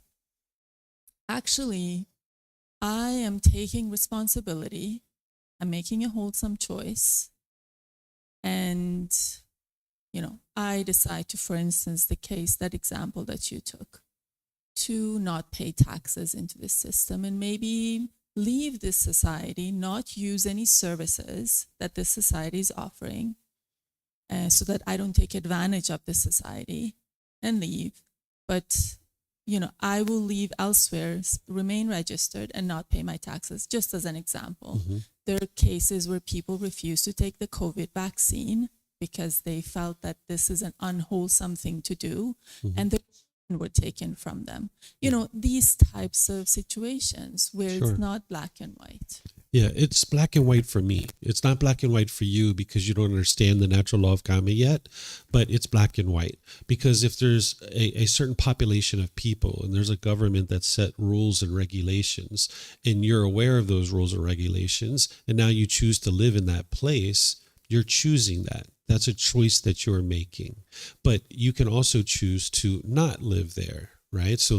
actually, I am taking responsibility, I'm making a wholesome choice, and, I decide to, for instance, that example that you took, to not pay taxes into this system and maybe leave this society, not use any services that this society is offering, so that I don't take advantage of this society and leave. But, I will leave elsewhere, remain registered and not pay my taxes, just as an example. Mm-hmm. There are cases where people refuse to take the COVID vaccine because they felt that this is an unwholesome thing to do, Mm-hmm. and their children were taken from them. These types of situations where Sure. it's not black and white. Yeah, it's black and white for me. It's not black and white for you because you don't understand the natural law of Kamma yet, but it's black and white. Because if there's a certain population of people and there's a government that set rules and regulations, and you're aware of those rules and regulations, and now you choose to live in that place, you're choosing that. That's a choice that you're making. But you can also choose to not live there, right? So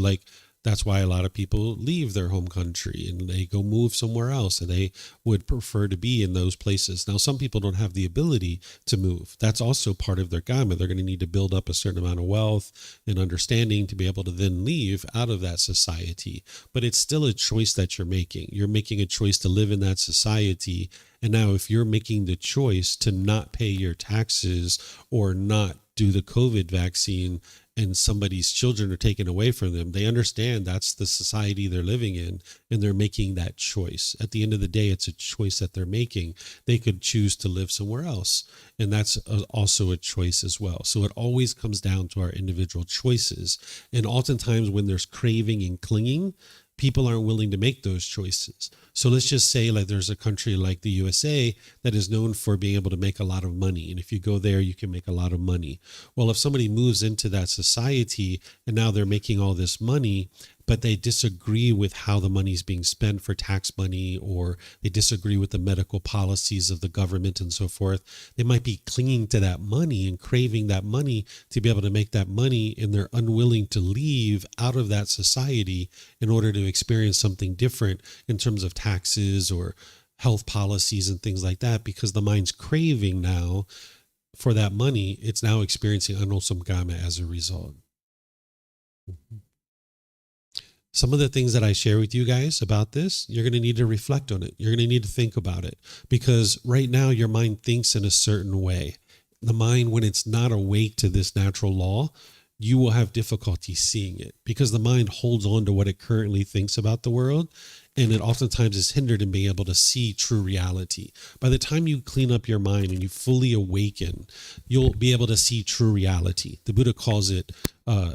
that's why a lot of people leave their home country and they go move somewhere else, and they would prefer to be in those places. Now, some people don't have the ability to move. That's also part of their Kamma. They're going to need to build up a certain amount of wealth and understanding to be able to then leave out of that society. But it's still a choice that you're making. You're making a choice to live in that society. And now if you're making the choice to not pay your taxes or not do the COVID vaccine, and somebody's children are taken away from them, they understand that's the society they're living in, and they're making that choice. At the end of the day, it's a choice that they're making. They could choose to live somewhere else, and that's also a choice as well. So it always comes down to our individual choices. And oftentimes when there's craving and clinging, people aren't willing to make those choices. So let's just say there's a country like the USA that is known for being able to make a lot of money. And if you go there, you can make a lot of money. Well, if somebody moves into that society and now they're making all this money, but they disagree with how the money is being spent for tax money, or they disagree with the medical policies of the government and so forth, they might be clinging to that money and craving that money to be able to make that money, and they're unwilling to leave out of that society in order to experience something different in terms of taxes or health policies and things like that, because the mind's craving now for that money. It's now experiencing unwholesome Kamma as a result. Mm-hmm. Some of the things that I share with you guys about this, you're going to need to reflect on it. You're going to need to think about it, because right now your mind thinks in a certain way. The mind, when it's not awake to this natural law, you will have difficulty seeing it, because the mind holds on to what it currently thinks about the world, and it oftentimes is hindered in being able to see true reality. By the time you clean up your mind and you fully awaken, you'll be able to see true reality. The Buddha calls it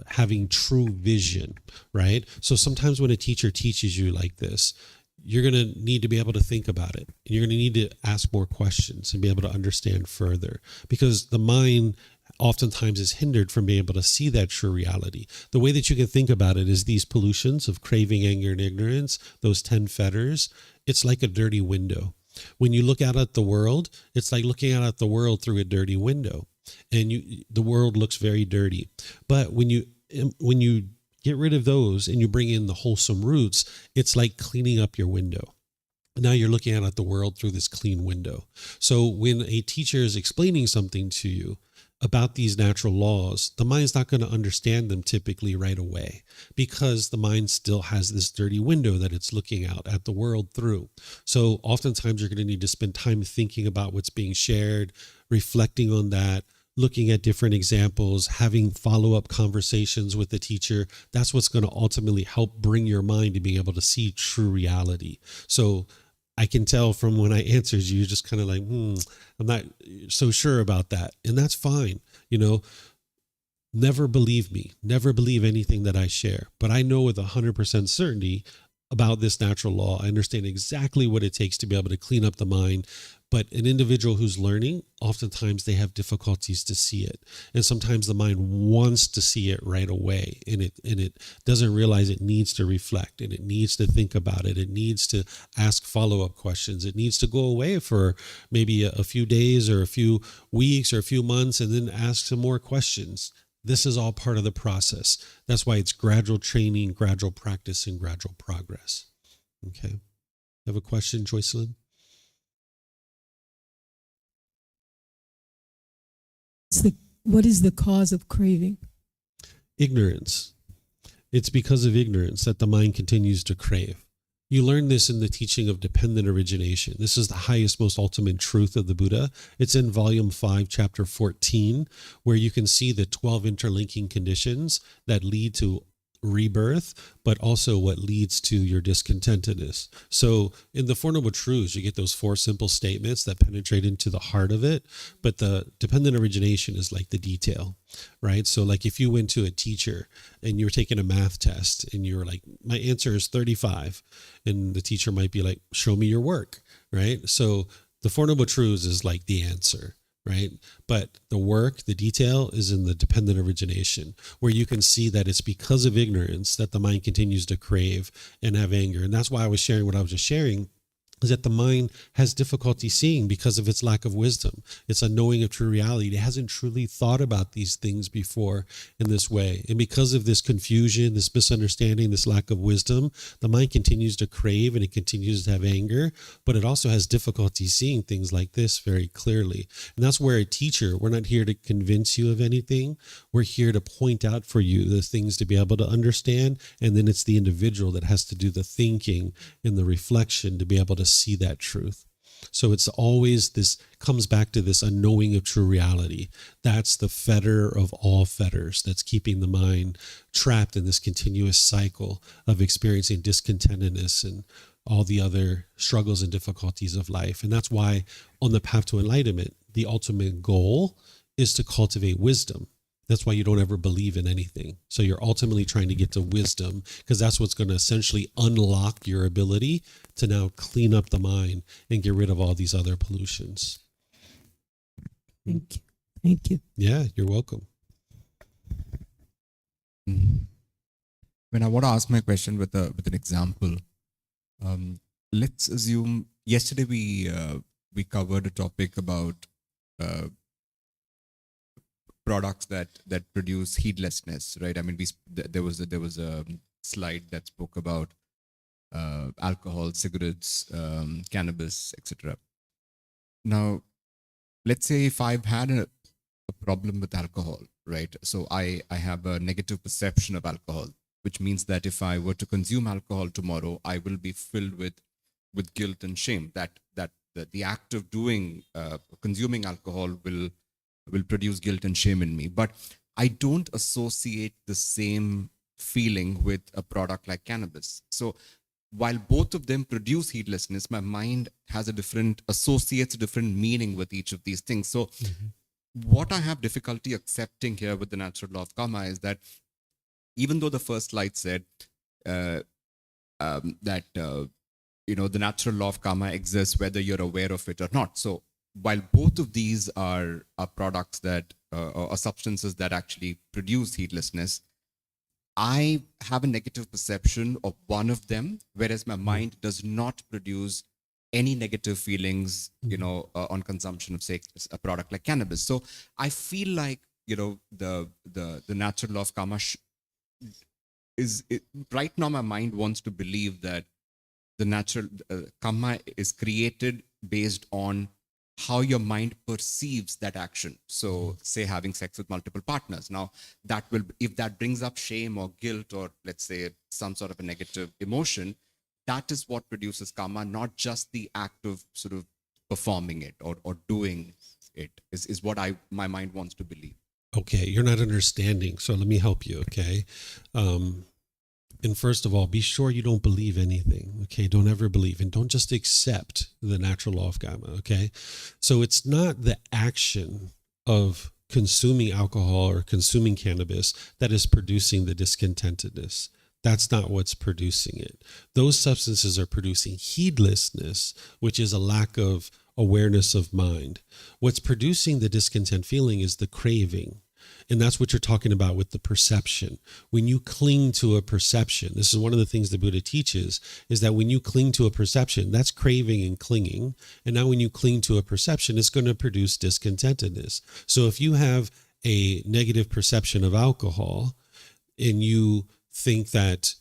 having true vision, right? So sometimes when a teacher teaches you like this, you're going to need to be able to think about it. And you're going to need to ask more questions and be able to understand further, because the mind oftentimes is hindered from being able to see that true reality. The way that you can think about it is these pollutions of craving, anger, and ignorance, those 10 fetters. It's like a dirty window. When you look out at the world, it's like looking out at the world through a dirty window, and the world looks very dirty. But when you get rid of those and you bring in the wholesome roots, it's like cleaning up your window. Now you're looking out at the world through this clean window. So when a teacher is explaining something to you about these natural laws, the mind's not going to understand them typically right away, because the mind still has this dirty window that it's looking out at the world through. So oftentimes you're going to need to spend time thinking about what's being shared, reflecting on that, looking at different examples, having follow-up conversations with the teacher. That's what's going to ultimately help bring your mind to being able to see true reality. So I can tell from when I answered you, you're just kind of like, I'm not so sure about that. And that's fine. never believe me, never believe anything that I share. But I know with 100% certainty about this natural law. I understand exactly what it takes to be able to clean up the mind. But an individual who's learning, oftentimes they have difficulties to see it. And sometimes the mind wants to see it right away. And it doesn't realize it needs to reflect, and it needs to think about it. It needs to ask follow-up questions. It needs to go away for maybe a few days or a few weeks or a few months and then ask some more questions. This is all part of the process. That's why it's gradual training, gradual practice, and gradual progress. Okay. Have a question, Joycelyn? What is the cause of craving? Ignorance. It's because of ignorance that the mind continues to crave. You learn this in the teaching of dependent origination. This is the highest, most ultimate truth of the Buddha. It's in volume 5, chapter 14, where you can see the 12 interlinking conditions that lead to rebirth, but also what leads to your discontentedness. So in the Four Noble Truths, you get those 4 simple statements that penetrate into the heart of it. But the dependent origination is like the detail, right? So like if you went to a teacher and you were taking a math test and you were like, my answer is 35. And the teacher might be like, show me your work, right? So the Four Noble Truths is like the answer, right? But the work, the detail is in the dependent origination, where you can see that it's because of ignorance that the mind continues to crave and have anger. And that's why I was sharing what I was just sharing, is that the mind has difficulty seeing because of its lack of wisdom. It's a knowing of true reality. It hasn't truly thought about these things before in this way. And because of this confusion, this misunderstanding, this lack of wisdom, the mind continues to crave and it continues to have anger, but it also has difficulty seeing things like this very clearly. And that's where a teacher, we're not here to convince you of anything. We're here to point out for you the things to be able to understand. And then it's the individual that has to do the thinking and the reflection to be able to see that truth. So it's always this, comes back to this unknowing of true reality. That's the fetter of all fetters that's keeping the mind trapped in this continuous cycle of experiencing discontentedness and all the other struggles and difficulties of life. And that's why on the path to enlightenment, the ultimate goal is to cultivate wisdom. That's why you don't ever believe in anything. So you're ultimately trying to get to wisdom, because that's what's going to essentially unlock your ability to now clean up the mind and get rid of all these other pollutions. Thank you. Thank you. Yeah, you're welcome. When I want to ask my question with an example, let's assume yesterday we covered a topic about products that produce heedlessness, right? I mean, there was a slide that spoke about alcohol, cigarettes, cannabis, etc. Now, let's say if I've had a problem with alcohol, right? So I have a negative perception of alcohol, which means that if I were to consume alcohol tomorrow, I will be filled with guilt and shame. That the act of consuming alcohol will produce guilt and shame in me. But I don't associate the same feeling with a product like cannabis. So while both of them produce heedlessness, my mind associates a different meaning with each of these things. So what I have difficulty accepting here with the natural law of karma is that even though the first slide said that the natural law of karma exists whether you're aware of it or not. So while both of these are products that or substances that actually produce heedlessness, I have a negative perception of one of them, whereas my mind does not produce any negative feelings, on consumption of, say, a product like cannabis. So I feel like, the natural law of karma right now my mind wants to believe that the natural karma is created based on how your mind perceives that action. So say having sex with multiple partners. Now if that brings up shame or guilt or let's say some sort of a negative emotion, that is what produces karma, not just the act of sort of performing it or doing it is what my mind wants to believe. Okay, you're not understanding. So let me help you, okay? And first of all, be sure you don't believe anything, okay? Don't ever believe, and don't just accept the natural law of Kamma, okay? So it's not the action of consuming alcohol or consuming cannabis that is producing the discontentedness. That's not what's producing it. Those substances are producing heedlessness, which is a lack of awareness of mind. What's producing the discontent feeling is the craving. And that's what you're talking about with the perception. When you cling to a perception, this is one of the things the Buddha teaches, is that when you cling to a perception, that's craving and clinging. And now when you cling to a perception, it's going to produce discontentedness. So if you have a negative perception of alcohol and you think that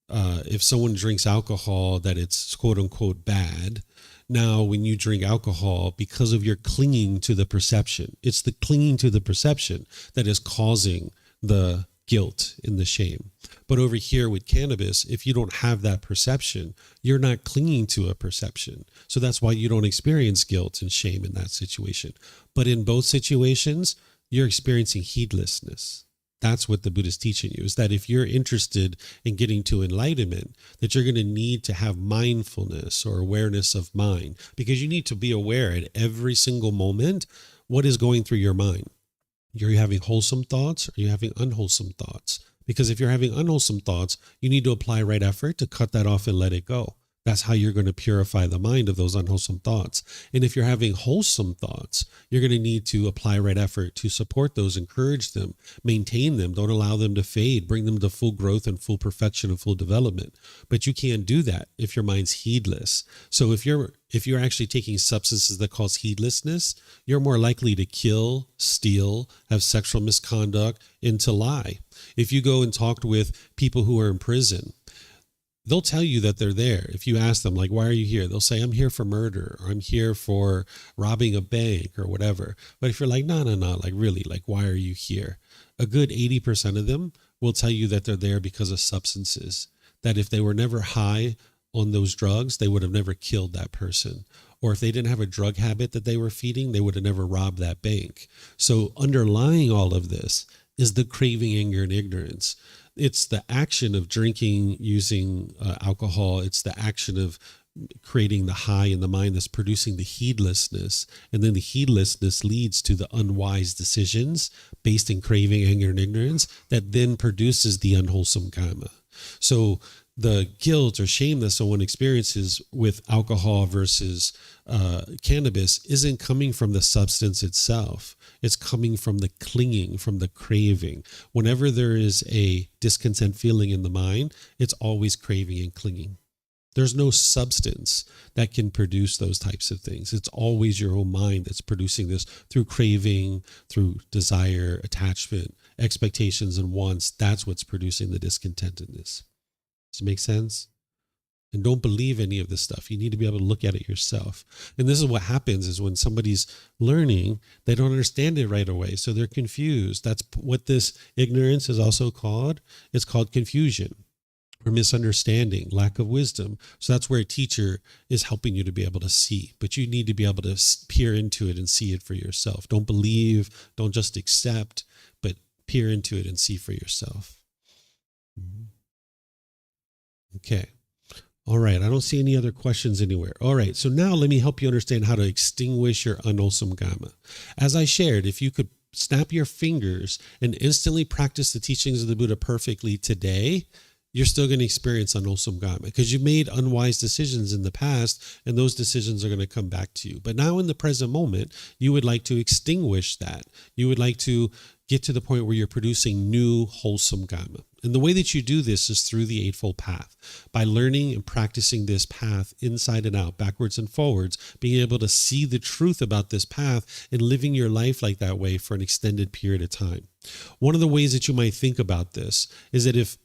if someone drinks alcohol, that it's quote unquote bad. Now, when you drink alcohol, because of your clinging to the perception, it's the clinging to the perception that is causing the guilt and the shame. But over here with cannabis, if you don't have that perception, you're not clinging to a perception. So that's why you don't experience guilt and shame in that situation. But in both situations, you're experiencing heedlessness. That's what the Buddha is teaching you, is that if you're interested in getting to enlightenment, that you're going to need to have mindfulness or awareness of mind, because you need to be aware at every single moment what is going through your mind. You're having wholesome thoughts or you're having unwholesome thoughts. Because if you're having unwholesome thoughts, you need to apply right effort to cut that off and let it go. That's how you're going to purify the mind of those unwholesome thoughts. And if you're having wholesome thoughts, you're going to need to apply right effort to support those, encourage them, maintain them, don't allow them to fade, bring them to full growth and full perfection and full development. But you can't do that if your mind's heedless. So if you're actually taking substances that cause heedlessness, you're more likely to kill, steal, have sexual misconduct, and to lie. If you go and talk with people who are in prison, they'll tell you that they're there. If you ask them, like, why are you here? They'll say, I'm here for murder, or I'm here for robbing a bank or whatever. But if you're like, no, like really, like, why are you here? A good 80% of them will tell you that they're there because of substances, that if they were never high on those drugs, they would have never killed that person. Or if they didn't have a drug habit that they were feeding, they would have never robbed that bank. So underlying all of this is the craving, anger, and ignorance. It's the action of drinking, using alcohol. It's the action of creating the high in the mind that's producing the heedlessness. And then the heedlessness leads to the unwise decisions based in craving, anger, and ignorance that then produces the unwholesome kamma. So the guilt or shame that someone experiences with alcohol versus cannabis isn't coming from the substance itself. It's coming from the clinging, from the craving. Whenever there is a discontent feeling in the mind, it's always craving and clinging. There's no substance that can produce those types of things. It's always your own mind that's producing this through craving, through desire, attachment, expectations, and wants. That's what's producing the discontentedness. Does it make sense? And don't believe any of this stuff. You need to be able to look at it yourself. And this is what happens is when somebody's learning, they don't understand it right away. So they're confused. That's what this ignorance is also called. It's called confusion or misunderstanding, lack of wisdom. So that's where a teacher is helping you to be able to see. But you need to be able to peer into it and see it for yourself. Don't believe, don't just accept, but peer into it and see for yourself. Okay. All right. I don't see any other questions anywhere. All right. So now let me help you understand how to extinguish your unwholesome kamma. As I shared, if you could snap your fingers and instantly practice the teachings of the Buddha perfectly today, you're still going to experience unwholesome kamma because you made unwise decisions in the past and those decisions are going to come back to you. But now in the present moment, you would like to extinguish that. You would like to get to the point where you're producing new wholesome kamma. And the way that you do this is through the Eightfold Path. By learning and practicing this path inside and out, backwards and forwards, being able to see the truth about this path and living your life like that way for an extended period of time. One of the ways that you might think about this is that if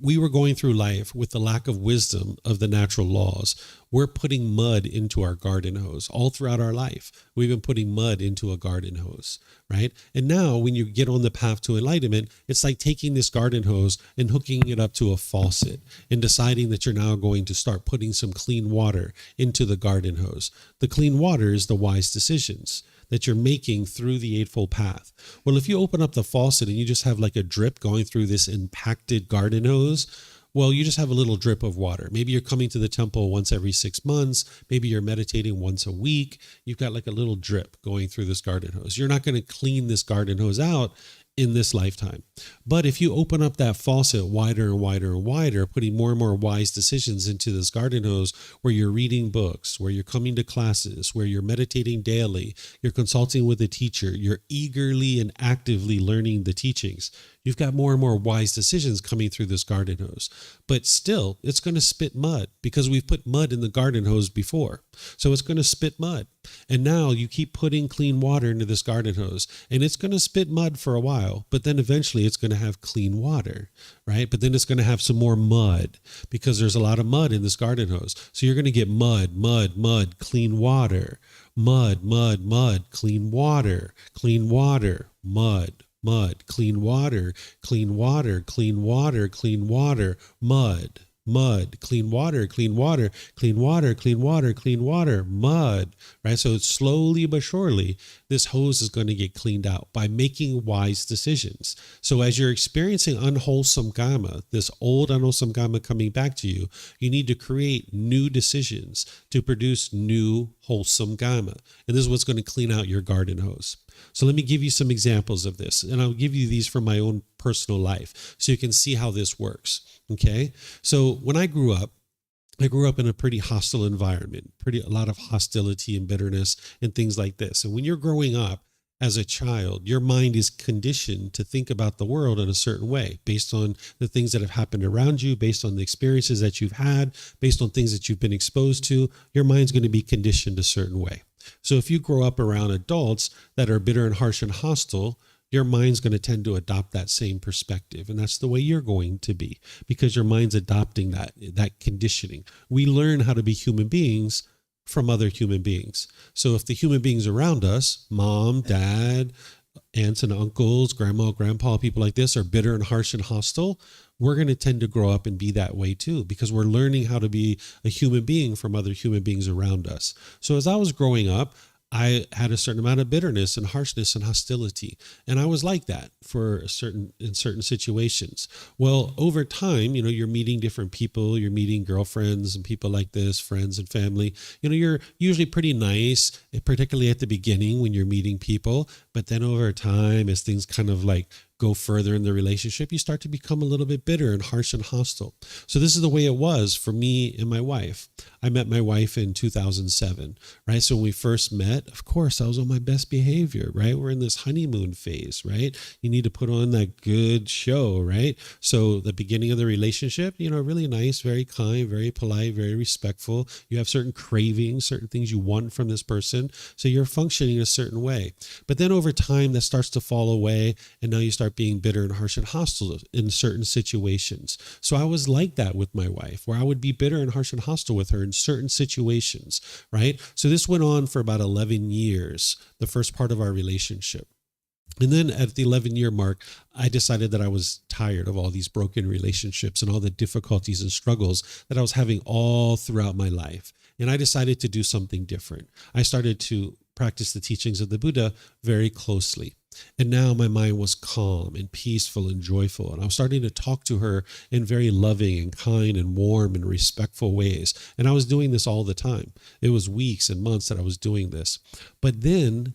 we were going through life with the lack of wisdom of the natural laws, we're putting mud into our garden hose all throughout our life. We've been putting mud into a garden hose, right? And now when you get on the path to enlightenment, it's like taking this garden hose and hooking it up to a faucet and deciding that you're now going to start putting some clean water into the garden hose. The clean water is the wise decisions that you're making through the Eightfold Path. Well, if you open up the faucet and you just have like a drip going through this impacted garden hose, Well, you just have a little drip of water. Maybe you're coming to the temple once every 6 months. Maybe you're meditating once a week. You've got like a little drip going through this garden hose. You're not going to clean this garden hose out in this lifetime. But if you open up that faucet wider and wider and wider, putting more and more wise decisions into this garden hose, where you're reading books, where you're coming to classes, where you're meditating daily, you're consulting with a teacher, you're eagerly and actively learning the teachings, you've got more and more wise decisions coming through this garden hose. But still, it's going to spit mud because we've put mud in the garden hose before. So it's going to spit mud. And now you keep putting clean water into this garden hose, and it's going to spit mud for a while, but then eventually it's going to have clean water, right? But then it's going to have some more mud because there's a lot of mud in this garden hose. So you're going to get mud, mud, mud, clean water, mud, mud, mud, clean water, mud, mud, clean water, clean water, clean water, clean water, mud, mud, clean water, clean water, clean water, clean water, clean water, mud, right? So slowly but surely, this hose is going to get cleaned out by making wise decisions. So as you're experiencing unwholesome kamma, this old unwholesome kamma coming back to you, you need to create new decisions to produce new wholesome kamma. And this is what's going to clean out your garden hose. So let me give you some examples of this, and I'll give you these from my own personal life so you can see how this works. Okay. So when I grew up in a pretty hostile environment, a lot of hostility and bitterness and things like this. And when you're growing up as a child, your mind is conditioned to think about the world in a certain way based on the things that have happened around you, based on the experiences that you've had, based on things that you've been exposed to. Your mind's going to be conditioned a certain way. So if you grow up around adults that are bitter and harsh and hostile, your mind's going to tend to adopt that same perspective. And that's the way you're going to be because your mind's adopting that conditioning. We learn how to be human beings from other human beings. So if the human beings around us, mom, dad, aunts and uncles, grandma, grandpa, people like this are bitter and harsh and hostile, we're going to tend to grow up and be that way too, because we're learning how to be a human being from other human beings around us. So as I was growing up, I had a certain amount of bitterness and harshness and hostility. And I was like that in certain situations. Well, over time, you're meeting different people, you're meeting girlfriends and people like this, friends and family. You're usually pretty nice, particularly at the beginning when you're meeting people. But then over time, as things kind of like go further in the relationship, you start to become a little bit bitter and harsh and hostile. So this is the way it was for me and my wife. I met my wife in 2007, right? So when we first met, of course, I was on my best behavior, right? We're in this honeymoon phase, right? You need to put on that good show, right? So the beginning of the relationship, really nice, very kind, very polite, very respectful. You have certain cravings, certain things you want from this person. So you're functioning a certain way. But then over time, that starts to fall away. And now you start being bitter and harsh and hostile in certain situations. So I was like that with my wife, where I would be bitter and harsh and hostile with her in certain situations, right? So this went on for about 11 years, the first part of our relationship. And then at the 11-year mark, I decided that I was tired of all these broken relationships and all the difficulties and struggles that I was having all throughout my life. And I decided to do something different. I started to practice the teachings of the Buddha very closely. And now my mind was calm and peaceful and joyful. And I was starting to talk to her in very loving and kind and warm and respectful ways. And I was doing this all the time. It was weeks and months that I was doing this. But then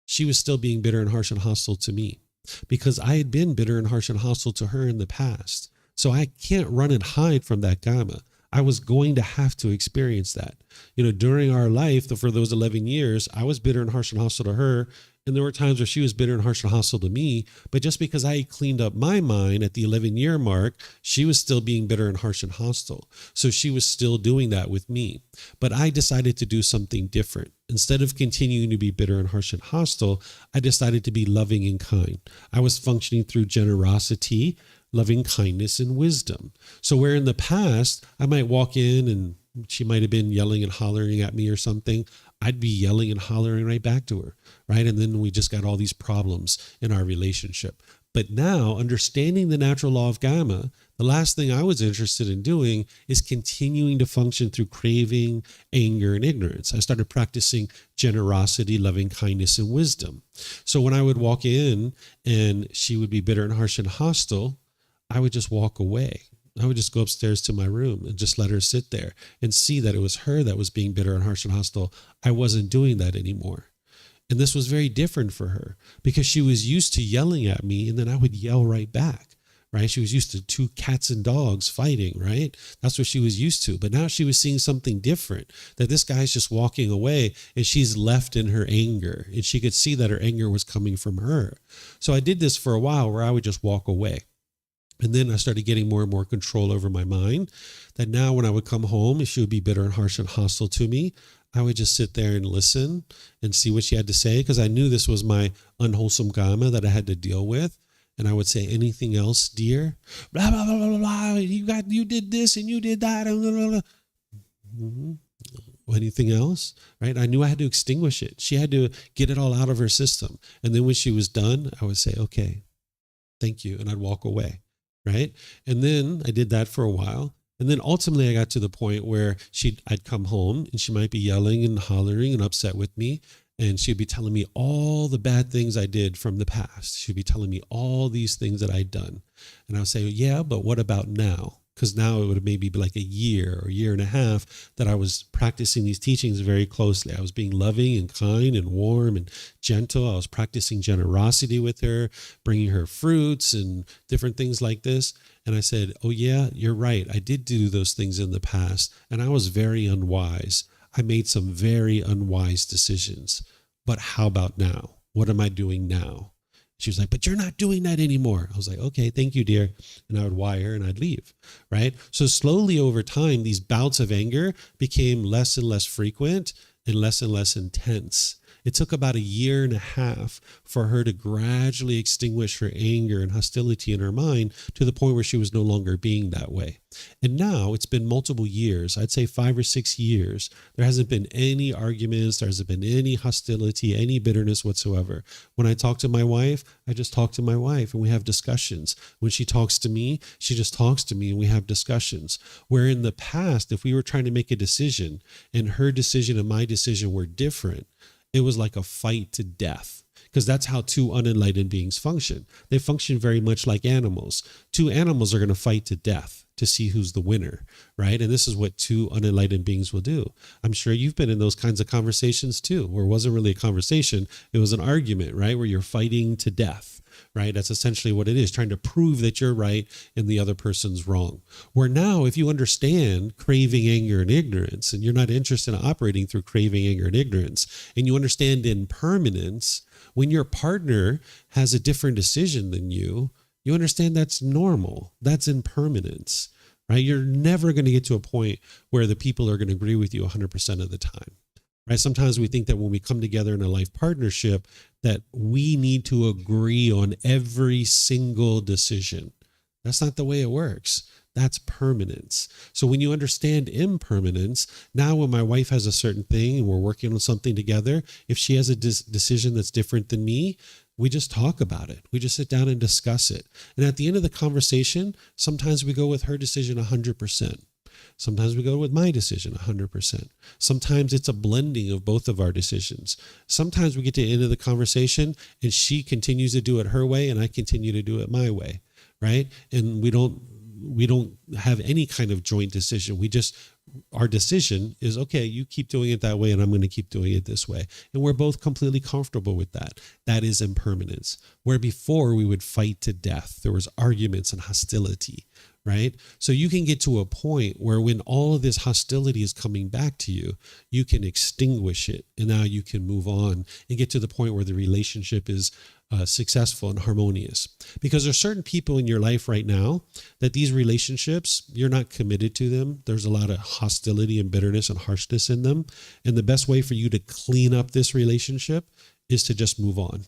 she was still being bitter and harsh and hostile to me because I had been bitter and harsh and hostile to her in the past. So I can't run and hide from that kamma. I was going to have to experience that. During our life, for those 11 years, I was bitter and harsh and hostile to her. And there were times where she was bitter and harsh and hostile to me. But just because I cleaned up my mind at the 11-year mark, she was still being bitter and harsh and hostile. So she was still doing that with me. But I decided to do something different. Instead of continuing to be bitter and harsh and hostile, I decided to be loving and kind. I was functioning through generosity, loving kindness, and wisdom. So where in the past, I might walk in and she might have been yelling and hollering at me or something, I'd be yelling and hollering right back to her, right? And then we just got all these problems in our relationship. But now, understanding the natural law of Kamma, the last thing I was interested in doing is continuing to function through craving, anger, and ignorance. I started practicing generosity, loving kindness, and wisdom. So when I would walk in and she would be bitter and harsh and hostile, I would just walk away. I would just go upstairs to my room and just let her sit there and see that it was her that was being bitter and harsh and hostile. I wasn't doing that anymore. And this was very different for her because she was used to yelling at me and then I would yell right back. Right? She was used to two cats and dogs fighting, right? That's what she was used to. But now she was seeing something different, that this guy's just walking away and she's left in her anger. And she could see that her anger was coming from her. So I did this for a while where I would just walk away. And then I started getting more and more control over my mind, that now when I would come home, if she would be bitter and harsh and hostile to me, I would just sit there and listen and see what she had to say, because I knew this was my unwholesome karma that I had to deal with. And I would say, anything else, dear? Blah, blah, blah, blah, blah. You did this and you did that. Blah, blah, blah. Mm-hmm. Anything else? Right? I knew I had to extinguish it. She had to get it all out of her system. And then when she was done, I would say, okay, thank you. And I'd walk away. Right? And then I did that for a while. And then ultimately I got to the point where I'd come home and she might be yelling and hollering and upset with me. And she'd be telling me all the bad things I did from the past. She'd be telling me all these things that I'd done. And I would say, yeah, but what about now? Because now it would maybe be like a year or a year and a half that I was practicing these teachings very closely. I was being loving and kind and warm and gentle. I was practicing generosity with her, bringing her fruits and different things like this. And I said, oh yeah, you're right. I did do those things in the past and I was very unwise. I made some very unwise decisions. But how about now? What am I doing now? She was like, but you're not doing that anymore. I was like, okay, thank you, dear. And I would wire and I'd leave, right? So slowly over time, these bouts of anger became less and less frequent and less intense. It took about a year and a half for her to gradually extinguish her anger and hostility in her mind to the point where she was no longer being that way. And now it's been multiple years, I'd say 5 or 6 years. There hasn't been any arguments. There hasn't been any hostility, any bitterness whatsoever. When I talk to my wife, I just talk to my wife and we have discussions. When she talks to me, she just talks to me and we have discussions. Where in the past, if we were trying to make a decision and her decision and my decision were different, it was like a fight to death, because that's how two unenlightened beings function. They function very much like animals. Two animals are going to fight to death to see who's the winner, right? And this is what two unenlightened beings will do. I'm sure you've been in those kinds of conversations too, where it wasn't really a conversation. It was an argument, right? Where you're fighting to death, right? That's essentially what it is, trying to prove that you're right and the other person's wrong. Where now, if you understand craving, anger, and ignorance, and you're not interested in operating through craving, anger, and ignorance, and you understand impermanence, when your partner has a different decision than you understand that's normal. That's impermanence, right? You're never going to get to a point where the people are going to agree with you 100% of the time. Right? Sometimes we think that when we come together in a life partnership, that we need to agree on every single decision. That's not the way it works. That's permanence. So when you understand impermanence, now when my wife has a certain thing and we're working on something together, if she has a decision that's different than me, we just talk about it. We just sit down and discuss it. And at the end of the conversation, sometimes we go with her decision 100%. Sometimes we go with my decision 100%. Sometimes it's a blending of both of our decisions. Sometimes we get to the end of the conversation and she continues to do it her way and I continue to do it my way, right? And we don't have any kind of joint decision. Our decision is, okay, you keep doing it that way and I'm going to keep doing it this way. And we're both completely comfortable with that. That is impermanence. Where before we would fight to death, there was arguments and hostility, right? So you can get to a point where when all of this hostility is coming back to you, you can extinguish it. And now you can move on and get to the point where the relationship is successful and harmonious. Because there's certain people in your life right now that these relationships, you're not committed to them. There's a lot of hostility and bitterness and harshness in them. And the best way for you to clean up this relationship is to just move on.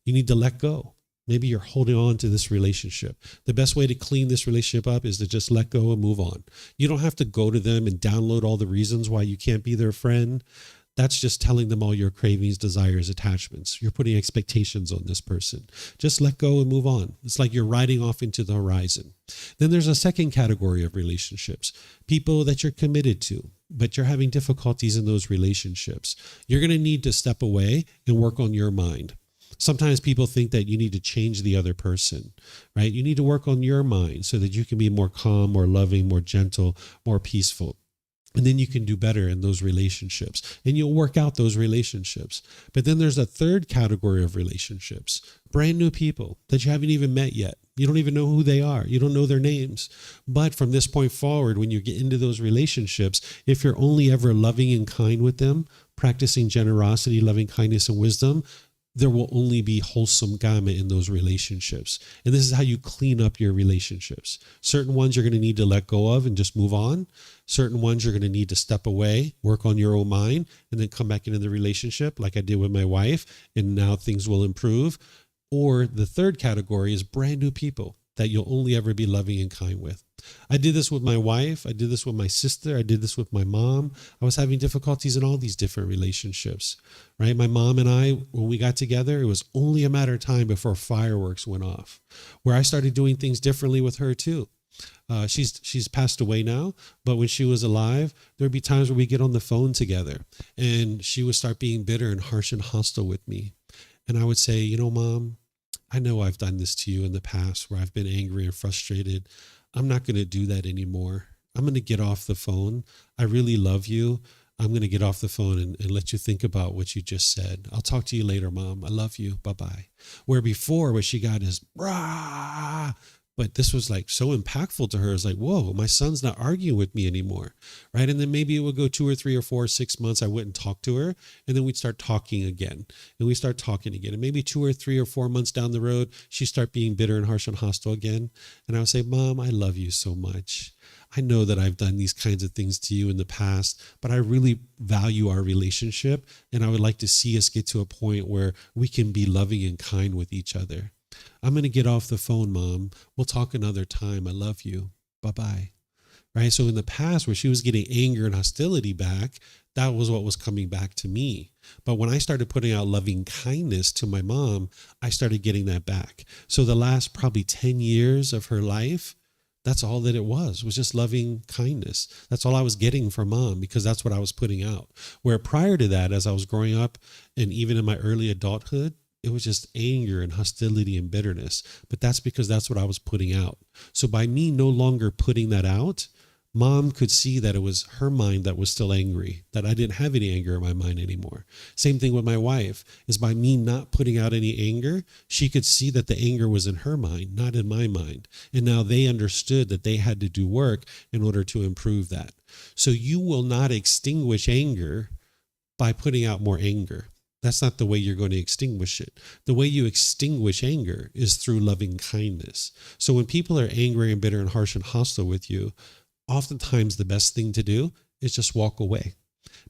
You need to let go. Maybe you're holding on to this relationship. The best way to clean this relationship up is to just let go and move on. You don't have to go to them and download all the reasons why you can't be their friend. That's just telling them all your cravings, desires, attachments. You're putting expectations on this person. Just let go and move on. It's like you're riding off into the horizon. Then there's a second category of relationships, people that you're committed to, but you're having difficulties in those relationships. You're going to need to step away and work on your mind. Sometimes people think that you need to change the other person, right? You need to work on your mind so that you can be more calm, more loving, more gentle, more peaceful. And then you can do better in those relationships and you'll work out those relationships. But then there's a third category of relationships, brand new people that you haven't even met yet. You don't even know who they are. You don't know their names. But from this point forward, when you get into those relationships, if you're only ever loving and kind with them, practicing generosity, loving kindness, and wisdom, there will only be wholesome Kamma in those relationships. And this is how you clean up your relationships. Certain ones you're going to need to let go of and just move on. Certain ones you're going to need to step away, work on your own mind, and then come back into the relationship like I did with my wife, and now things will improve. Or the third category is brand new people that you'll only ever be loving and kind with. I did this with my wife. I did this with my sister. I did this with my mom. I was having difficulties in all these different relationships, right? My mom and I, when we got together, it was only a matter of time before fireworks went off, where I started doing things differently with her too. She's passed away now, but when she was alive, there'd be times where we get on the phone together and she would start being bitter and harsh and hostile with me. And I would say, you know, Mom, I know I've done this to you in the past where I've been angry and frustrated. I'm not going to do that anymore. I'm going to get off the phone. I really love you. I'm going to get off the phone and let you think about what you just said. I'll talk to you later, Mom. I love you. Bye-bye. Where before, what she got is, rah. But this was like so impactful to her. It's like, whoa, my son's not arguing with me anymore, right? And then maybe it would go 2 or 3 or 4 or 6 months. I wouldn't talk to her. And then we'd start talking again. And we start talking again. And maybe 2 or 3 or 4 months down the road, she'd start being bitter and harsh and hostile again. And I would say, Mom, I love you so much. I know that I've done these kinds of things to you in the past, but I really value our relationship. And I would like to see us get to a point where we can be loving and kind with each other. I'm going to get off the phone, Mom. We'll talk another time. I love you. Bye-bye. Right? So in the past where she was getting anger and hostility back, that was what was coming back to me. But when I started putting out loving kindness to my mom, I started getting that back. So the last probably 10 years of her life, that's all that it was just loving kindness. That's all I was getting from Mom because that's what I was putting out. Where prior to that, as I was growing up and even in my early adulthood, it was just anger and hostility and bitterness. But that's because that's what I was putting out. So by me no longer putting that out, Mom could see that it was her mind that was still angry, that I didn't have any anger in my mind anymore. Same thing with my wife, is by me not putting out any anger, she could see that the anger was in her mind, not in my mind. And now they understood that they had to do work in order to improve that. So you will not extinguish anger by putting out more anger. That's not the way you're going to extinguish it. The way you extinguish anger is through loving kindness. So when people are angry and bitter and harsh and hostile with you, oftentimes the best thing to do is just walk away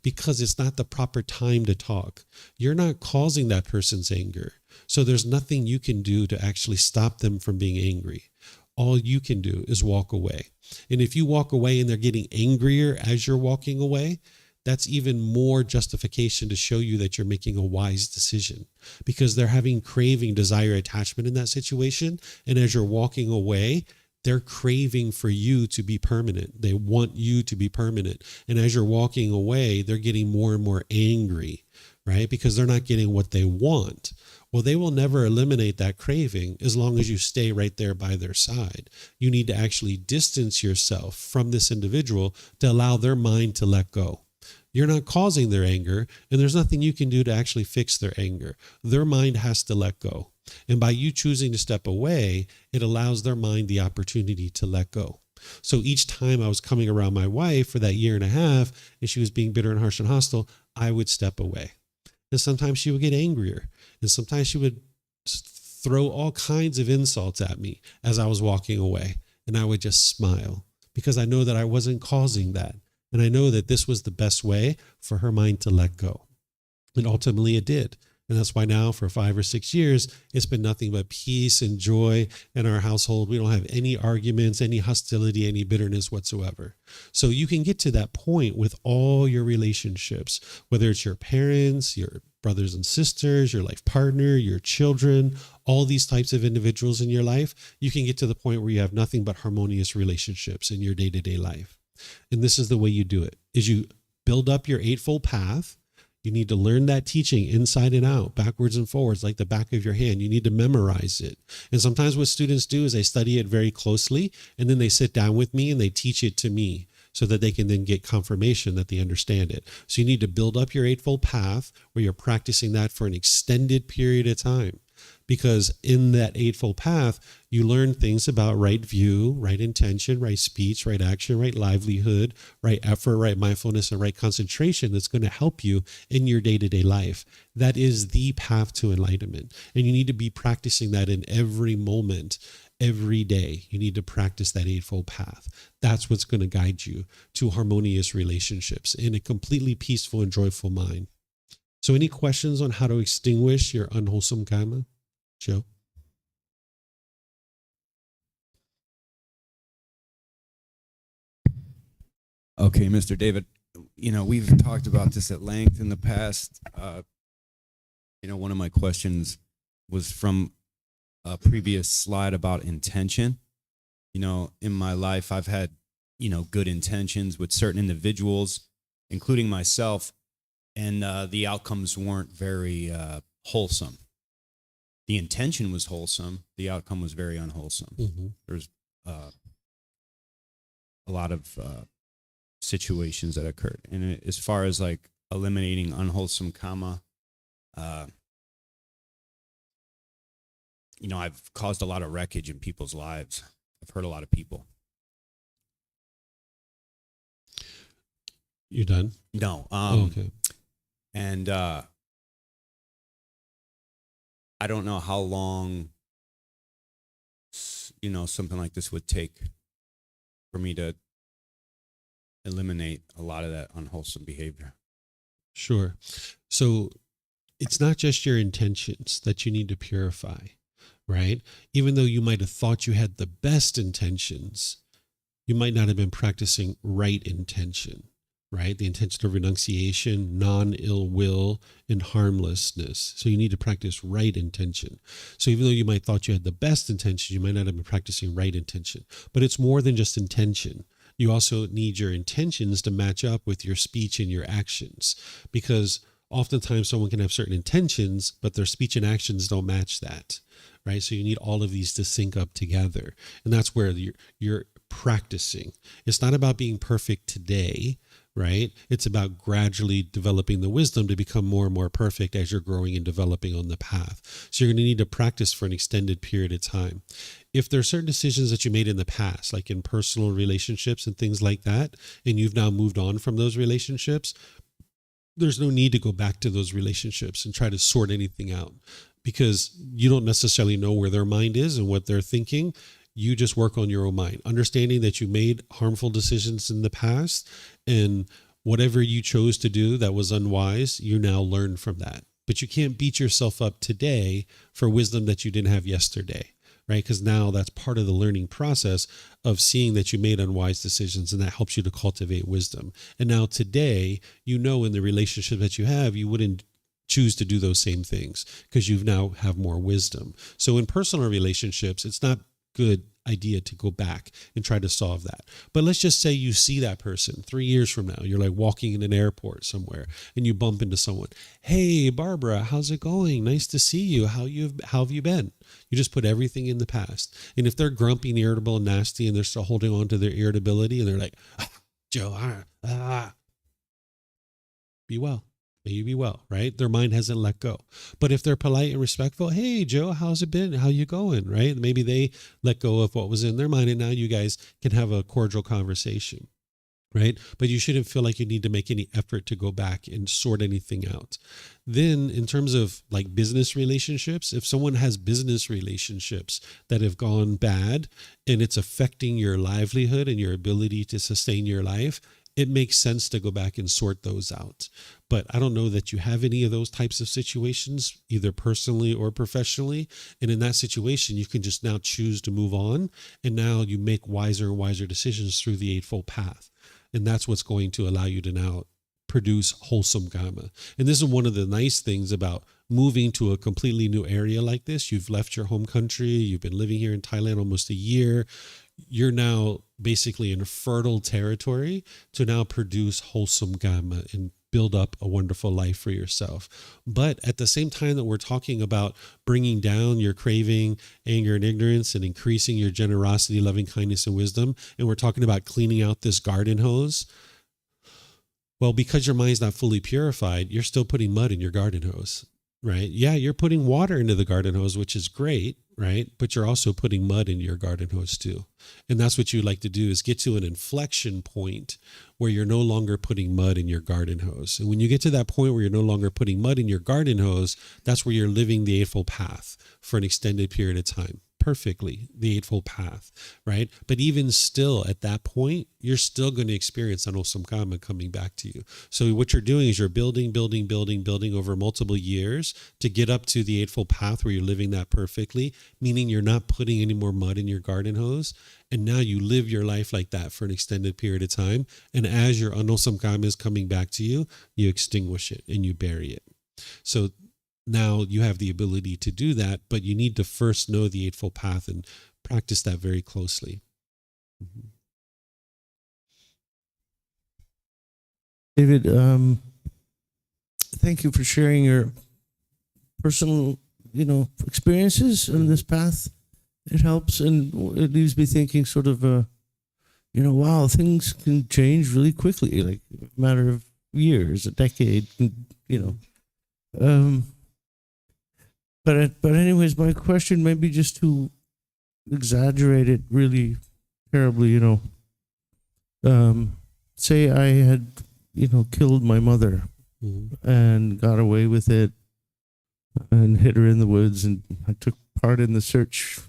because it's not the proper time to talk. You're not causing that person's anger. So there's nothing you can do to actually stop them from being angry. All you can do is walk away. And if you walk away and they're getting angrier as you're walking away, that's even more justification to show you that you're making a wise decision because they're having craving, desire, attachment in that situation. And as you're walking away, they're craving for you to be permanent. They want you to be permanent. And as you're walking away, they're getting more and more angry, right? Because they're not getting what they want. Well, they will never eliminate that craving as long as you stay right there by their side. You need to actually distance yourself from this individual to allow their mind to let go. You're not causing their anger, and there's nothing you can do to actually fix their anger. Their mind has to let go. And by you choosing to step away, it allows their mind the opportunity to let go. So each time I was coming around my wife for that 1.5 years, and she was being bitter and harsh and hostile, I would step away. And sometimes she would get angrier. And sometimes she would throw all kinds of insults at me as I was walking away. And I would just smile because I know that I wasn't causing that. And I know that this was the best way for her mind to let go. And ultimately it did. And that's why now for 5 or 6 years, it's been nothing but peace and joy in our household. We don't have any arguments, any hostility, any bitterness whatsoever. So you can get to that point with all your relationships, whether it's your parents, your brothers and sisters, your life partner, your children, all these types of individuals in your life. You can get to the point where you have nothing but harmonious relationships in your day-to-day life. And this is the way you do it, is you build up your Eightfold Path. You need to learn that teaching inside and out, backwards and forwards, like the back of your hand. You need to memorize it. And sometimes what students do is they study it very closely, and then they sit down with me and they teach it to me so that they can then get confirmation that they understand it. So you need to build up your Eightfold Path where you're practicing that for an extended period of time. Because in that Eightfold Path, you learn things about right view, right intention, right speech, right action, right livelihood, right effort, right mindfulness, and right concentration that's going to help you in your day-to-day life. That is the path to enlightenment. And you need to be practicing that in every moment, every day. You need to practice that Eightfold Path. That's what's going to guide you to harmonious relationships in a completely peaceful and joyful mind. So any questions on how to extinguish your unwholesome karma? Joe? Okay, Mr. David, we've talked about this at length in the past. One of my questions was from a previous slide about intention. In my life, I've had, good intentions with certain individuals, including myself, and the outcomes weren't very wholesome. The intention was wholesome. The outcome was very unwholesome. Mm-hmm. There's a lot of situations that occurred. And as far as like eliminating unwholesome karma, I've caused a lot of wreckage in people's lives. I've hurt a lot of people. You done? No. Okay. And I don't know how long, something like this would take for me to eliminate a lot of that unwholesome behavior. Sure. So it's not just your intentions that you need to purify, right? Even though you might have thought you had the best intentions, you might not have been practicing right intention, right? The intention of renunciation, non-ill will, and harmlessness. So you need to practice right intention. So even though you might thought you had the best intention, you might not have been practicing right intention. But it's more than just intention. You also need your intentions to match up with your speech and your actions, because oftentimes someone can have certain intentions, but their speech and actions don't match that, right? So you need all of these to sync up together. And that's where you're practicing. It's not about being perfect today, right? It's about gradually developing the wisdom to become more and more perfect as you're growing and developing on the path. So you're going to need to practice for an extended period of time. If there are certain decisions that you made in the past, like in personal relationships and things like that, and you've now moved on from those relationships, there's no need to go back to those relationships and try to sort anything out, because you don't necessarily know where their mind is and what they're thinking. You just work on your own mind, understanding that you made harmful decisions in the past, and whatever you chose to do that was unwise, you now learn from that. But you can't beat yourself up today for wisdom that you didn't have yesterday, right? Because now that's part of the learning process of seeing that you made unwise decisions, and that helps you to cultivate wisdom. And now today, in the relationship that you have, you wouldn't choose to do those same things because you now have more wisdom. So in personal relationships, it's not good idea to go back and try to solve that. But let's just say you see that person 3 years from now, you're like walking in an airport somewhere and you bump into someone. Hey, Barbara, how's it going? Nice to see you. How have you been? You just put everything in the past. And if they're grumpy and irritable and nasty and they're still holding on to their irritability and they're like, Joe, be well. May you be well, right? Their mind hasn't let go. But if they're polite and respectful, hey, Joe, how's it been? How you going, right? Maybe they let go of what was in their mind, and now you guys can have a cordial conversation, right? But you shouldn't feel like you need to make any effort to go back and sort anything out. Then in terms of like business relationships, if someone has business relationships that have gone bad and it's affecting your livelihood and your ability to sustain your life, it makes sense to go back and sort those out. But I don't know that you have any of those types of situations, either personally or professionally. And in that situation, you can just now choose to move on. And now you make wiser and wiser decisions through the Eightfold Path. And that's what's going to allow you to now produce wholesome karma. And this is one of the nice things about moving to a completely new area like this. You've left your home country. You've been living here in Thailand almost a year. You're now basically in fertile territory to now produce wholesome karma and build up a wonderful life for yourself. But at the same time that we're talking about bringing down your craving, anger, and ignorance, and increasing your generosity, loving kindness, and wisdom, and we're talking about cleaning out this garden hose, well, because your mind's not fully purified, you're still putting mud in your garden hose, right? Yeah, you're putting water into the garden hose, which is great, right? But you're also putting mud in your garden hose too. And that's what you like to do, is get to an inflection point where you're no longer putting mud in your garden hose. And when you get to that point where you're no longer putting mud in your garden hose, that's where you're living the Eightfold Path for an extended period of time. Perfectly, the Eightfold Path, right? But even still, at that point, you're still going to experience unwholesome karma coming back to you. So what you're doing is you're building over multiple years to get up to the Eightfold Path where you're living that perfectly, meaning you're not putting any more mud in your garden hose. And now you live your life like that for an extended period of time. And as your unwholesome karma is coming back to you, you extinguish it and you bury it. So now you have the ability to do that, but you need to first know the Eightfold Path and practice that very closely. Mm-hmm. David, thank you for sharing your personal, experiences on this path. It helps, and it leaves me thinking sort of, wow, things can change really quickly, like a matter of years, a decade, But anyways, my question, maybe just to exaggerate it really terribly, say I had, killed my mother and got away with it and hid her in the woods, and I took part in the search.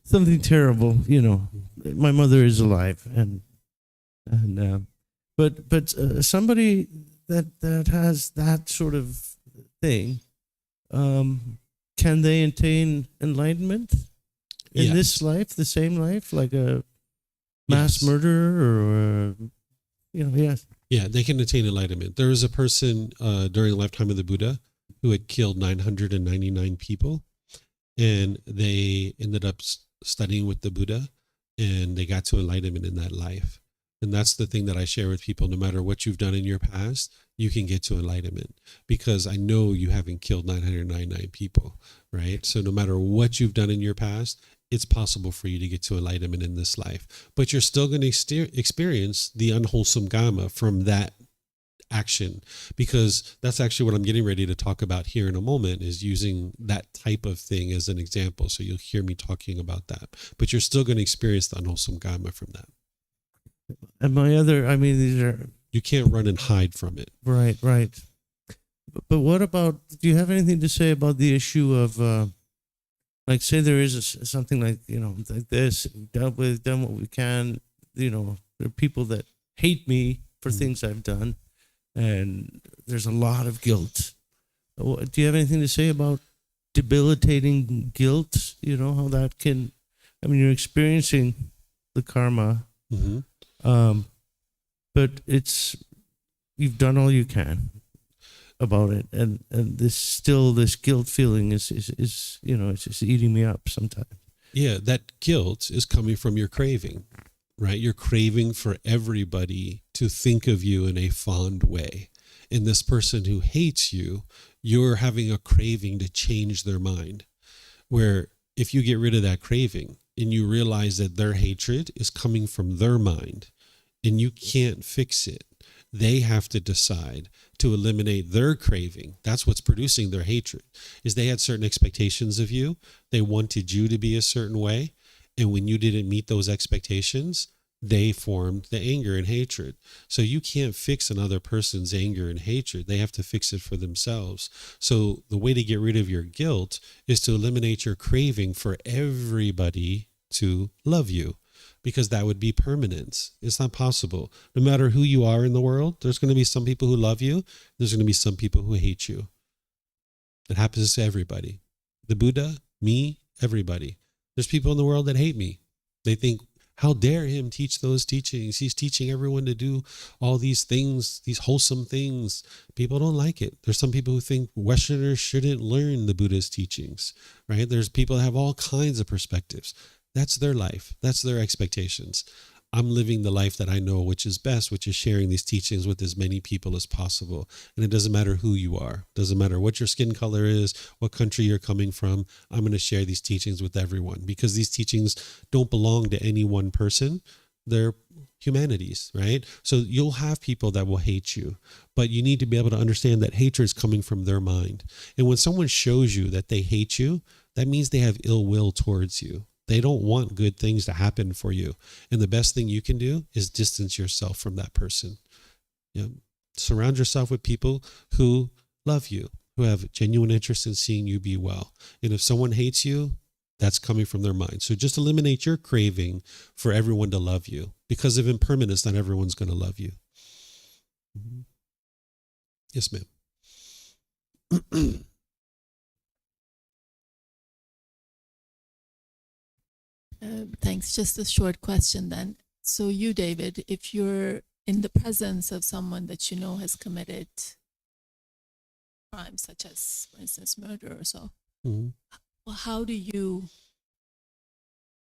Something terrible, My mother is alive, but somebody that has that sort of thing, can they attain enlightenment in this life, the same life, like a mass murderer or, yes? Yeah, they can attain enlightenment. There was a person during the lifetime of the Buddha who had killed 999 people, and they ended up studying with the Buddha, and they got to enlightenment in that life. And that's the thing that I share with people. No matter what you've done in your past, you can get to enlightenment, because I know you haven't killed 999 people, right? So no matter what you've done in your past, it's possible for you to get to enlightenment in this life. But you're still going to experience the unwholesome karma from that action, because that's actually what I'm getting ready to talk about here in a moment, is using that type of thing as an example. So you'll hear me talking about that. But you're still going to experience the unwholesome karma from that. And these are... You can't run and hide from it. Right. But what about, do you have anything to say about the issue of, say there is something like, like this, done what we can, there are people that hate me for things I've done, and there's a lot of guilt. Do you have anything to say about debilitating guilt? How that can, you're experiencing the karma, but you've done all you can about it, and this guilt feeling is it's just eating me up sometimes. Yeah, that guilt is coming from your craving, right? You're craving for everybody to think of you in a fond way. And this person who hates you, you're having a craving to change their mind. Where if you get rid of that craving and you realize that their hatred is coming from their mind and you can't fix it, they have to decide to eliminate their craving. That's what's producing their hatred, is they had certain expectations of you. They wanted you to be a certain way. And when you didn't meet those expectations, they formed the anger and hatred. So you can't fix another person's anger and hatred. They have to fix it for themselves. So the way to get rid of your guilt is to eliminate your craving for everybody to love you, because that would be permanence. It's not possible. No matter who you are in the world, there's going to be some people who love you. There's going to be some people who hate you. It happens to everybody. The Buddha, me, everybody. There's people in the world that hate me. They think, how dare him teach those teachings? He's teaching everyone to do all these things, these wholesome things. People don't like it. There's some people who think Westerners shouldn't learn the Buddha's teachings, right? There's people that have all kinds of perspectives. That's their life. That's their expectations. I'm living the life that I know which is best, which is sharing these teachings with as many people as possible. And it doesn't matter who you are. It doesn't matter what your skin color is, what country you're coming from. I'm going to share these teachings with everyone because these teachings don't belong to any one person. They're humanities, right? So you'll have people that will hate you, but you need to be able to understand that hatred is coming from their mind. And when someone shows you that they hate you, that means they have ill will towards you. They don't want good things to happen for you. And the best thing you can do is distance yourself from that person. You know, surround yourself with people who love you, who have genuine interest in seeing you be well. And if someone hates you, that's coming from their mind. So just eliminate your craving for everyone to love you. Because of impermanence, not everyone's going to love you. Mm-hmm. Yes, ma'am. Thanks. Just a short question then. So you, David, if you're in the presence of someone that you know has committed crimes such as, for instance, murder or so, well, how do you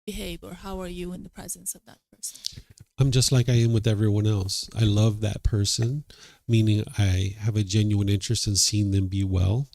behave, or how are you in the presence of that person? I'm just like I am with everyone else. I love that person, meaning I have a genuine interest in seeing them be well.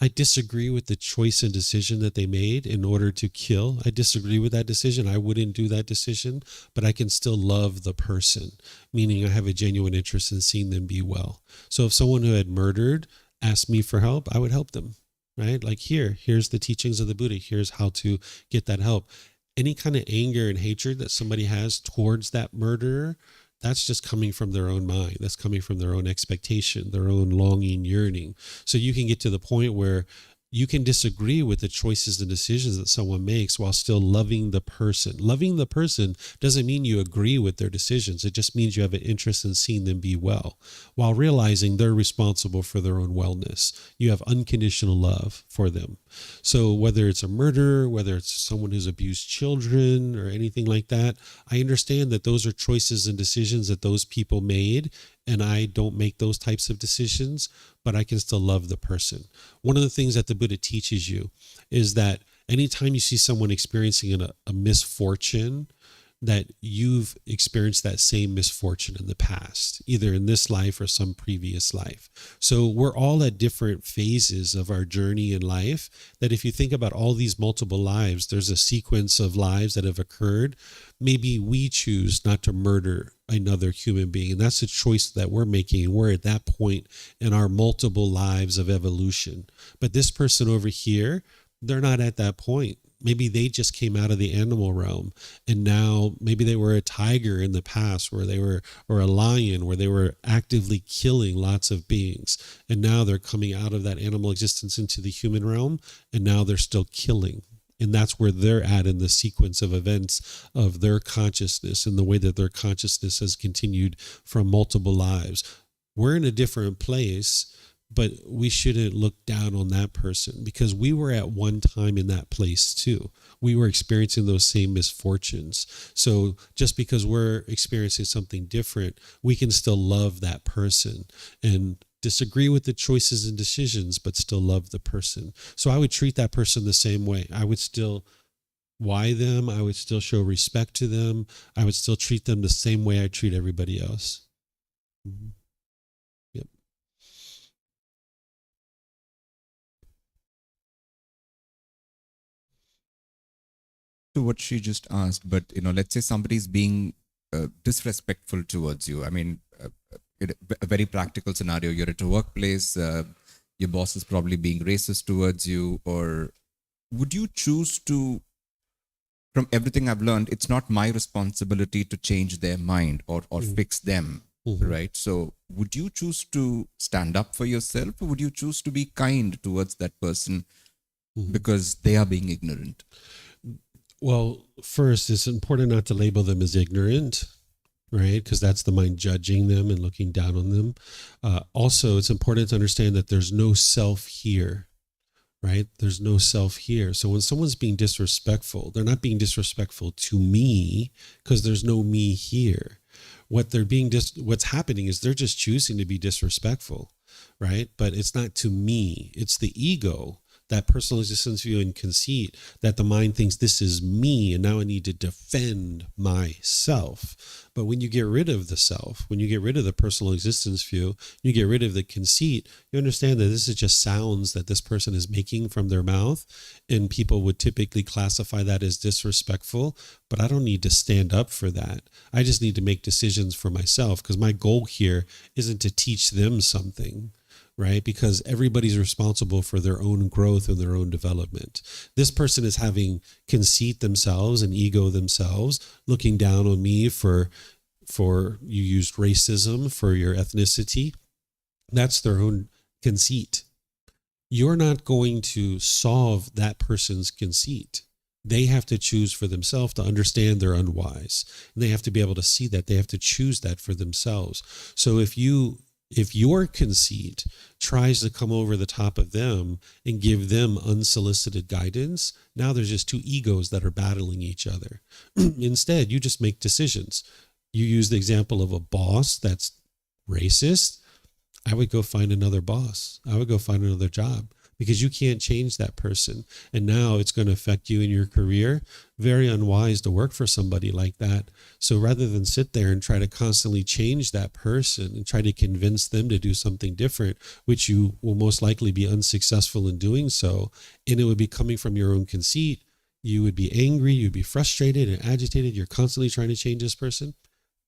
I disagree with the choice and decision that they made in order to kill. I disagree with that decision. I wouldn't do that decision, but I can still love the person, meaning I have a genuine interest in seeing them be well. So if someone who had murdered asked me for help, I would help them, right? Like here's the teachings of the Buddha. Here's how to get that help. Any kind of anger and hatred that somebody has towards that murderer, that's just coming from their own mind. That's coming from their own expectation, their own longing, yearning. So you can get to the point where you can disagree with the choices and decisions that someone makes while still loving the person. Loving the person doesn't mean you agree with their decisions. It just means you have an interest in seeing them be well, while realizing they're responsible for their own wellness. You have unconditional love for them. So whether it's a murderer, whether it's someone who's abused children or anything like that, I understand that those are choices and decisions that those people made, and I don't make those types of decisions, but I can still love the person. One of the things that the Buddha teaches you is that anytime you see someone experiencing a misfortune, that you've experienced that same misfortune in the past, either in this life or some previous life. So we're all at different phases of our journey in life, that if you think about all these multiple lives, there's a sequence of lives that have occurred. Maybe we choose not to murder another human being, and that's a choice that we're making, and we're at that point in our multiple lives of evolution. But this person over here, they're not at that point. Maybe they just came out of the animal realm, and now maybe they were a tiger in the past, where they were, or a lion, where they were actively killing lots of beings, and now they're coming out of that animal existence into the human realm, and now they're still killing. And that's where they're at in the sequence of events of their consciousness, and the way that their consciousness has continued from multiple lives. We're in a different place, but we shouldn't look down on that person, because we were at one time in that place too. We were experiencing those same misfortunes. So just because we're experiencing something different, we can still love that person and disagree with the choices and decisions, but still love the person. So I would treat that person the same way. I would still why them. I would still show respect to them. I would still treat them the same way I treat everybody else. Mm-hmm. Yep. To what she just asked, but let's say somebody's being disrespectful towards you. I mean, a very practical scenario: you're at a workplace, your boss is probably being racist towards you, or would you choose to? From everything I've learned, it's not my responsibility to change their mind or fix them, right? So would you choose to stand up for yourself, or would you choose to be kind towards that person because they are being ignorant? Well, first, it's important not to label them as ignorant, right? Because that's the mind judging them and looking down on them. Also, it's important to understand that there's no self here, right? There's no self here. So when someone's being disrespectful, they're not being disrespectful to me, because there's no me here. What's happening is they're just choosing to be disrespectful, right? But it's not to me. It's the ego that personal existence view and conceit, that the mind thinks this is me and now I need to defend myself. But when you get rid of the self, when you get rid of the personal existence view, you get rid of the conceit, you understand that this is just sounds that this person is making from their mouth, and people would typically classify that as disrespectful, but I don't need to stand up for that. I just need to make decisions for myself, because my goal here isn't to teach them something, right? Because everybody's responsible for their own growth and their own development. This person is having conceit themselves and ego themselves, looking down on me for you used racism for your ethnicity. That's their own conceit. You're not going to solve that person's conceit. They have to choose for themselves to understand they're unwise. And they have to be able to see that. They have to choose that for themselves. So if your conceit tries to come over the top of them and give them unsolicited guidance, now there's just two egos that are battling each other. Instead, you just make decisions. You use the example of a boss that's racist. I would go find another boss. I would go find another job, because you can't change that person. And now it's going to affect you in your career. Very unwise to work for somebody like that. So rather than sit there and try to constantly change that person and try to convince them to do something different, which you will most likely be unsuccessful in doing so, and it would be coming from your own conceit, you would be angry, you'd be frustrated and agitated. You're constantly trying to change this person.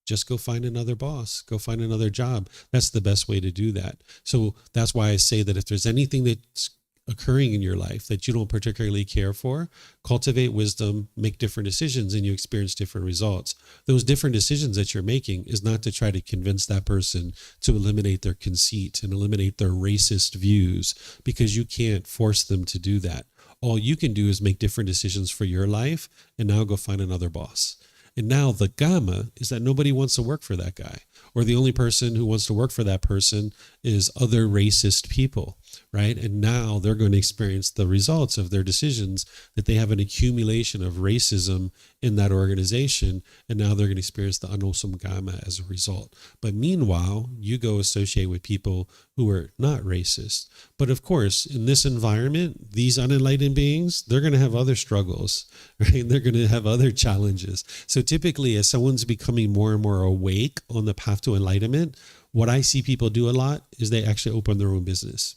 Just go find another boss, go find another job. That's the best way to do that. So that's why I say that if there's anything that's occurring in your life that you don't particularly care for, cultivate wisdom, make different decisions, and you experience different results. Those different decisions that you're making is not to try to convince that person to eliminate their conceit and eliminate their racist views, because you can't force them to do that. All you can do is make different decisions for your life, and now go find another boss. And now the Kamma is that nobody wants to work for that guy, or the only person who wants to work for that person is other racist people, right? And now they're going to experience the results of their decisions, that they have an accumulation of racism in that organization, and now they're going to experience the unwholesome Kamma as a result. But meanwhile, you go associate with people who are not racist. But of course, in this environment, these unenlightened beings, they're going to have other struggles, right? They're going to have other challenges. So typically, as someone's becoming more and more awake on the path to enlightenment, what I see people do a lot is they actually open their own business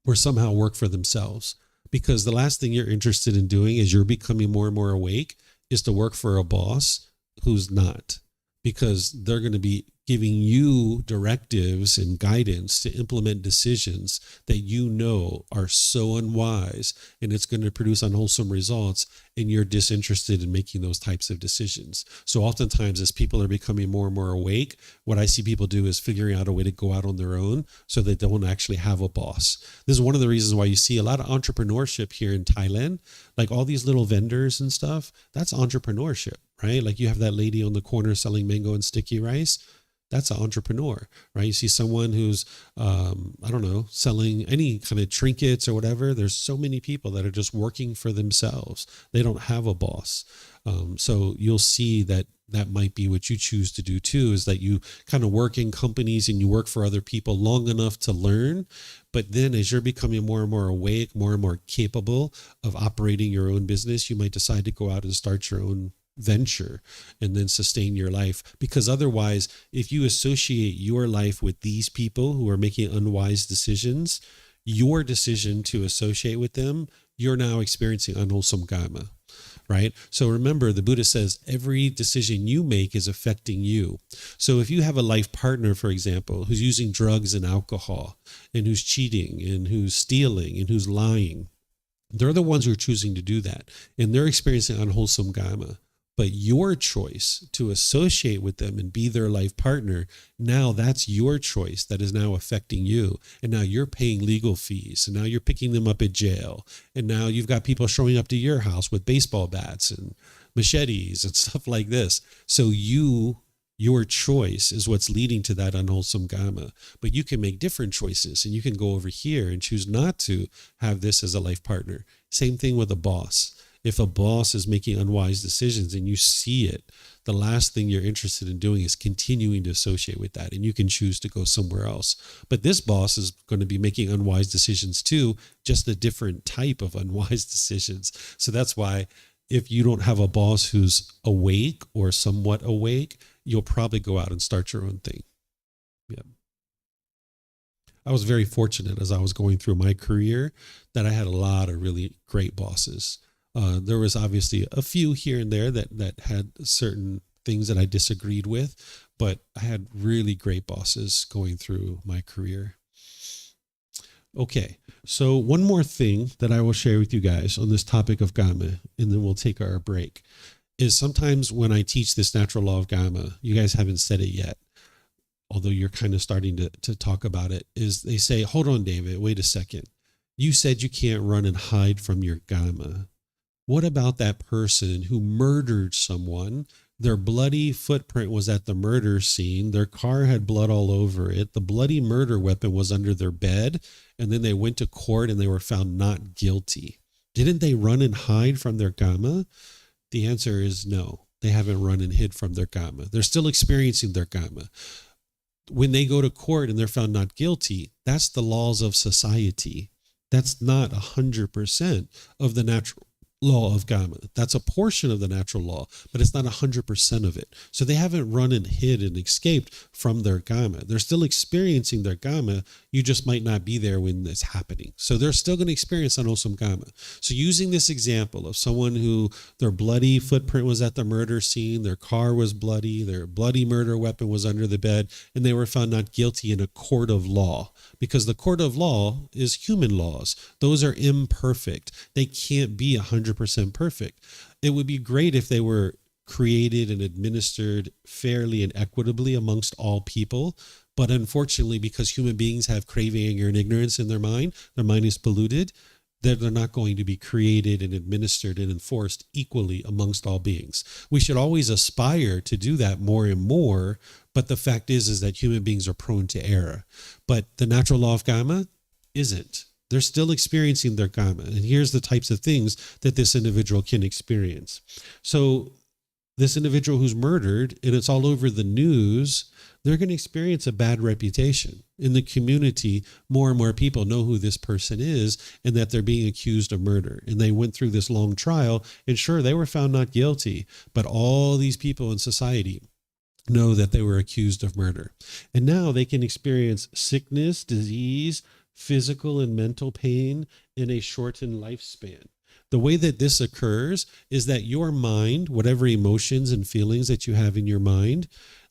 or somehow work for themselves. Because the last thing you're interested in doing as you're becoming more and more awake is to work for a boss who's not, because they're going to be giving you directives and guidance to implement decisions that you know are so unwise, and it's going to produce unwholesome results, and you're disinterested in making those types of decisions. So oftentimes, as people are becoming more and more awake, what I see people do is figuring out a way to go out on their own so they don't actually have a boss. This is one of the reasons why you see a lot of entrepreneurship here in Thailand, like all these little vendors and stuff. That's entrepreneurship, right? Like you have that lady on the corner selling mango and sticky rice. That's an entrepreneur, right? You see someone who's, selling any kind of trinkets or whatever. There's so many people that are just working for themselves. They don't have a boss. So you'll see that might be what you choose to do too, is that you kind of work in companies and you work for other people long enough to learn. But then as you're becoming more and more awake, more and more capable of operating your own business, you might decide to go out and start your own venture and then sustain your life. Because otherwise, if you associate your life with these people who are making unwise decisions, your decision to associate with them, you're now experiencing unwholesome Kamma, right? So remember, the Buddha says every decision you make is affecting you. So if you have a life partner, for example, who's using drugs and alcohol, and who's cheating, and who's stealing, and who's lying, they're the ones who are choosing to do that, and they're experiencing unwholesome Kamma. But your choice to associate with them and be their life partner, now that's your choice that is now affecting you. And now you're paying legal fees. And now you're picking them up at jail. And now you've got people showing up to your house with baseball bats and machetes and stuff like this. So your choice is what's leading to that unwholesome Kamma. But you can make different choices, and you can go over here and choose not to have this as a life partner. Same thing with a boss. If a boss is making unwise decisions and you see it, the last thing you're interested in doing is continuing to associate with that, and you can choose to go somewhere else. But this boss is going to be making unwise decisions too, just a different type of unwise decisions. So that's why if you don't have a boss who's awake or somewhat awake, you'll probably go out and start your own thing. Yeah. I was very fortunate as I was going through my career that I had a lot of really great bosses. There was obviously a few here and there that had certain things that I disagreed with, but I had really great bosses going through my career. Okay, so one more thing that I will share with you guys on this topic of Kamma, and then we'll take our break, is sometimes when I teach this natural law of Kamma, you guys haven't said it yet, although you're kind of starting to talk about it, is they say, hold on, David, wait a second. You said you can't run and hide from your Kamma. What about that person who murdered someone? Their bloody footprint was at the murder scene. Their car had blood all over it. The bloody murder weapon was under their bed. And then they went to court and they were found not guilty. Didn't they run and hide from their Kamma? The answer is no. They haven't run and hid from their Kamma. They're still experiencing their Kamma. When they go to court and they're found not guilty, that's the laws of society. That's not 100% of the natural law of Kamma. That's a portion of the natural law, but it's not 100% of it. So they haven't run and hid and escaped from their Kamma. They're still experiencing their Kamma. You just might not be there when it's happening. So they're still going to experience unwholesome Kamma. So using this example of someone who their bloody footprint was at the murder scene, their car was bloody, their bloody murder weapon was under the bed, and they were found not guilty in a court of law. Because the court of law is human laws. Those are imperfect. They can't be 100% perfect. It would be great if they were created and administered fairly and equitably amongst all people. But unfortunately, because human beings have craving, anger, and ignorance in their mind is polluted, they're not going to be created and administered and enforced equally amongst all beings. We should always aspire to do that more and more, but the fact is that human beings are prone to error. But the natural law of Kamma isn't. They're still experiencing their Kamma. And here's the types of things that this individual can experience. So this individual who's murdered, and it's all over the news, they're going to experience a bad reputation. In the community, more and more people know who this person is and that they're being accused of murder. And they went through this long trial, and sure, they were found not guilty, but all these people in society know that they were accused of murder. And now they can experience sickness, disease, physical and mental pain in a shortened lifespan. The way that this occurs is that your mind, whatever emotions and feelings that you have in your mind,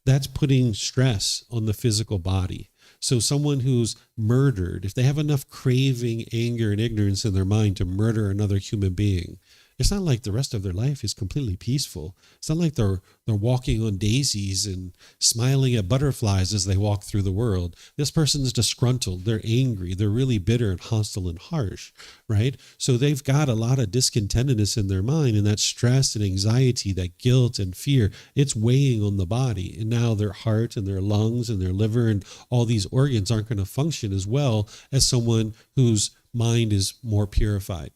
that's putting stress on the physical body. So someone who's murdered, if they have enough craving, anger, and ignorance in their mind to murder another human being, it's not like the rest of their life is completely peaceful. It's not like they're walking on daisies and smiling at butterflies as they walk through the world. This person is disgruntled. They're angry. They're really bitter and hostile and harsh, right? So they've got a lot of discontentedness in their mind, and that stress and anxiety, that guilt and fear, it's weighing on the body. And now their heart and their lungs and their liver and all these organs aren't going to function as well as someone whose mind is more purified.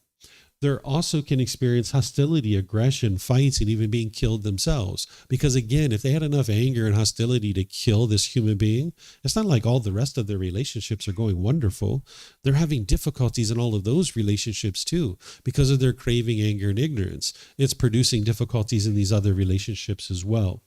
They also can experience hostility, aggression, fights, and even being killed themselves. Because again, if they had enough anger and hostility to kill this human being, it's not like all the rest of their relationships are going wonderful. They're having difficulties in all of those relationships too, because of their craving, anger, and ignorance. It's producing difficulties in these other relationships as well.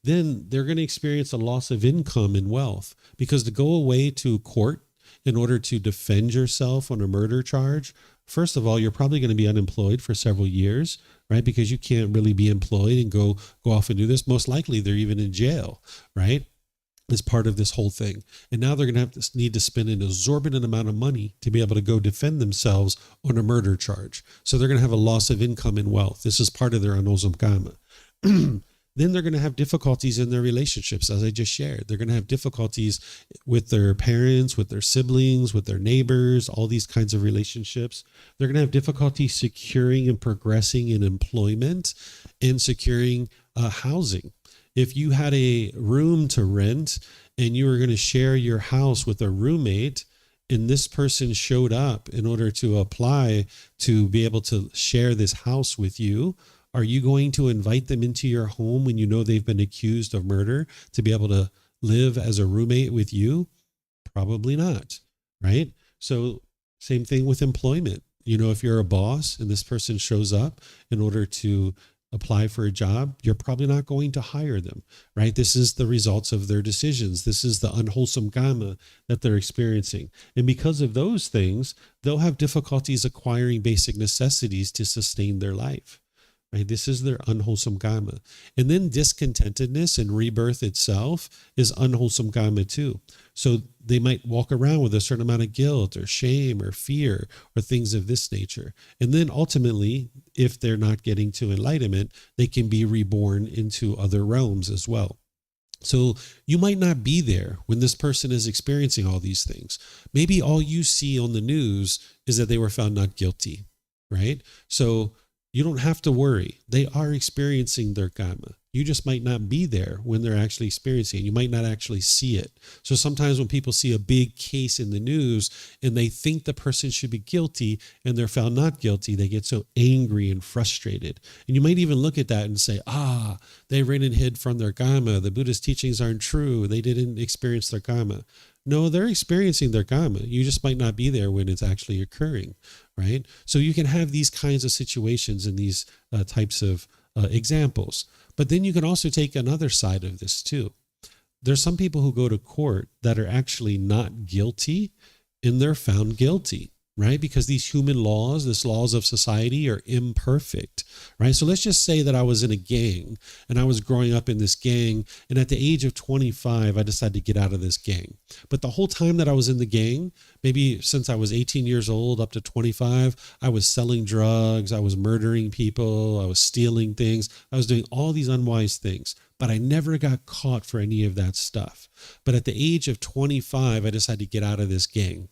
Then they're going to experience a loss of income and wealth, because to go away to court in order to defend yourself on a murder charge, first of all, you're probably going to be unemployed for several years, right? Because you can't really be employed and go off and do this. Most likely they're even in jail, right? As part of this whole thing. And now they're going to need to spend an exorbitant amount of money to be able to go defend themselves on a murder charge. So they're going to have a loss of income and wealth. This is part of their unwholesome Kamma. Then they're going to have difficulties in their relationships, as I just shared. They're going to have difficulties with their parents, with their siblings, with their neighbors, all these kinds of relationships. They're going to have difficulty securing and progressing in employment and securing housing. If you had a room to rent and you were going to share your house with a roommate, and this person showed up in order to apply to be able to share this house with you, are you going to invite them into your home when you know they've been accused of murder to be able to live as a roommate with you? Probably not, right? So same thing with employment. You know, if you're a boss and this person shows up in order to apply for a job, you're probably not going to hire them, right? This is the results of their decisions. This is the unwholesome Kamma that they're experiencing. And because of those things, they'll have difficulties acquiring basic necessities to sustain their life. Right? This is their unwholesome Kamma. And then discontentedness and rebirth itself is unwholesome Kamma too. So they might walk around with a certain amount of guilt or shame or fear or things of this nature. And then ultimately, if they're not getting to enlightenment, they can be reborn into other realms as well. So you might not be there when this person is experiencing all these things. Maybe all you see on the news is that they were found not guilty, right? So you don't have to worry. They are experiencing their Kamma. You just might not be there when they're actually experiencing it. You might not actually see it. So sometimes when people see a big case in the news and they think the person should be guilty and they're found not guilty, they get so angry and frustrated. And you might even look at that and say, they ran and hid from their Kamma. The Buddhist teachings aren't true. They didn't experience their Kamma. No, they're experiencing their Kamma. You just might not be there when it's actually occurring, right? So you can have these kinds of situations and these types of examples. But then you can also take another side of this too. There's some people who go to court that are actually not guilty and they're found guilty, right? Because these human laws, these laws of society are imperfect, right? So let's just say that I was in a gang and I was growing up in this gang. And at the age of 25, I decided to get out of this gang. But the whole time that I was in the gang, maybe since I was 18 years old up to 25, I was selling drugs, I was murdering people, I was stealing things, I was doing all these unwise things. But I never got caught for any of that stuff. But at the age of 25, I decided to get out of this gang.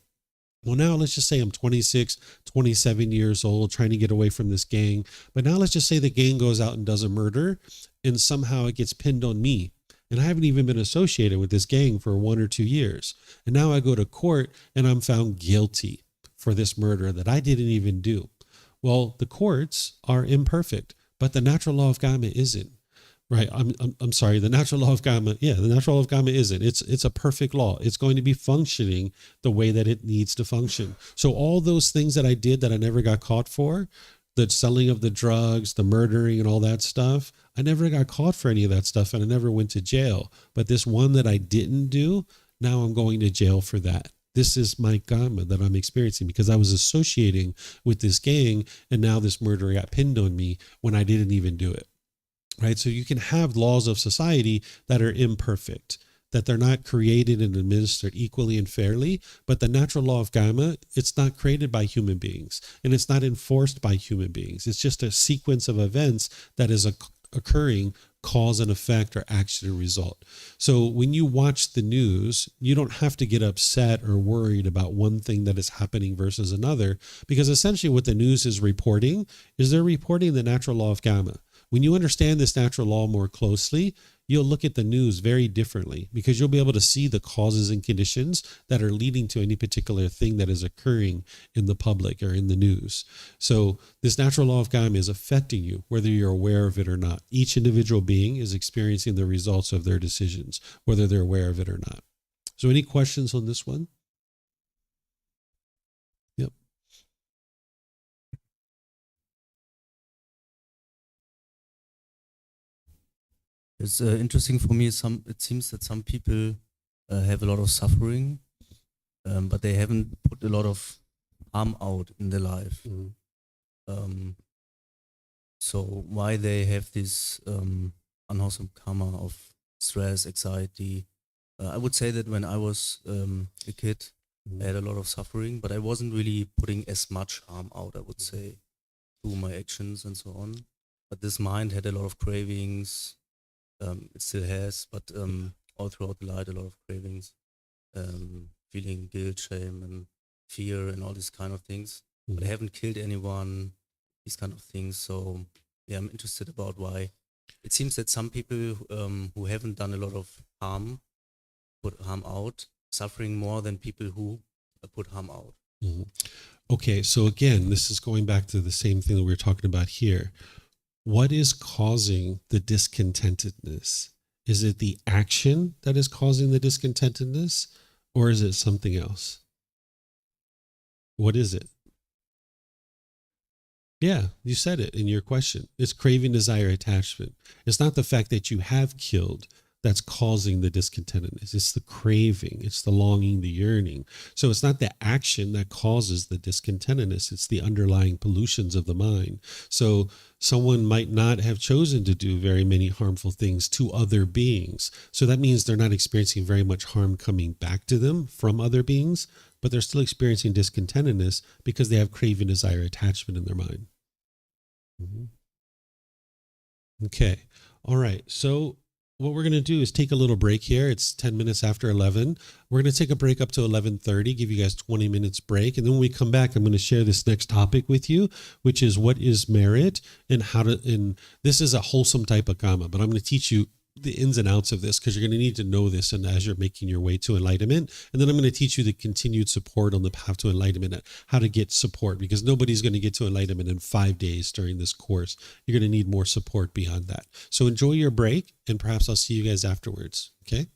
Well, now let's just say I'm 26, 27 years old, trying to get away from this gang. But now let's just say the gang goes out and does a murder and somehow it gets pinned on me. And I haven't even been associated with this gang for 1 or 2 years. And now I go to court and I'm found guilty for this murder that I didn't even do. Well, the courts are imperfect, but the natural law of Kamma isn't. Right. I'm sorry. The natural law of Kamma. Yeah, the natural law of Kamma isn't. It's a perfect law. It's going to be functioning the way that it needs to function. So all those things that I did that I never got caught for, the selling of the drugs, the murdering and all that stuff, I never got caught for any of that stuff and I never went to jail. But this one that I didn't do, now I'm going to jail for that. This is my Kamma that I'm experiencing because I was associating with this gang and now this murder got pinned on me when I didn't even do it. Right. So you can have laws of society that are imperfect, that they're not created and administered equally and fairly. But the natural law of Kamma, it's not created by human beings and it's not enforced by human beings. It's just a sequence of events that is occurring, cause and effect or action and result. So when you watch the news, you don't have to get upset or worried about one thing that is happening versus another, because essentially what the news is reporting is they're reporting the natural law of Kamma. When you understand this natural law more closely, you'll look at the news very differently because you'll be able to see the causes and conditions that are leading to any particular thing that is occurring in the public or in the news. So this natural law of Kamma is affecting you, whether you're aware of it or not. Each individual being is experiencing the results of their decisions, whether they're aware of it or not. So any questions on this one? Yep. It's interesting for me. It seems that some people have a lot of suffering, but they haven't put a lot of harm out in their life. So why they have this unwholesome Kamma of stress, anxiety? I would say that when I was a kid, I had a lot of suffering, but I wasn't really putting as much harm out, I would say, through my actions and so on. But this mind had a lot of cravings. It still has, but all throughout the life, a lot of cravings, feeling guilt, shame, and fear, and all these kind of things. But I haven't killed anyone, these kind of things. So yeah, I'm interested about why. It seems that some people who haven't done a lot of harm, put harm out, suffering more than people who put harm out. Mhm. Okay, so again, this is going back to the same thing that we were talking about here. What is causing the discontentedness? Is it the action that is causing the discontentedness, or is it something else? What is it? Yeah, you said it in your question. It's craving, desire, attachment. It's not the fact that you have killed that's causing the discontentedness. It's the craving, it's the longing, the yearning. So it's not the action that causes the discontentedness. It's the underlying pollutions of the mind. So someone might not have chosen to do very many harmful things to other beings. So that means they're not experiencing very much harm coming back to them from other beings, but they're still experiencing discontentedness because they have craving, desire, attachment in their mind. Okay. All right. So what we're going to do is take a little break here. It's 10 minutes after 11. We're going to take a break up to 11:30, give you guys 20 minutes break. And then when we come back, I'm going to share this next topic with you, which is what is merit and how to, and this is a wholesome type of Kamma, but I'm going to teach you the ins and outs of this because you're going to need to know this and as you're making your way to enlightenment. And then I'm going to teach you the continued support on the path to enlightenment, how to get support, because nobody's going to get to enlightenment in 5 days during this course. You're going to need more support beyond that. So enjoy your break and perhaps I'll see you guys afterwards. Okay.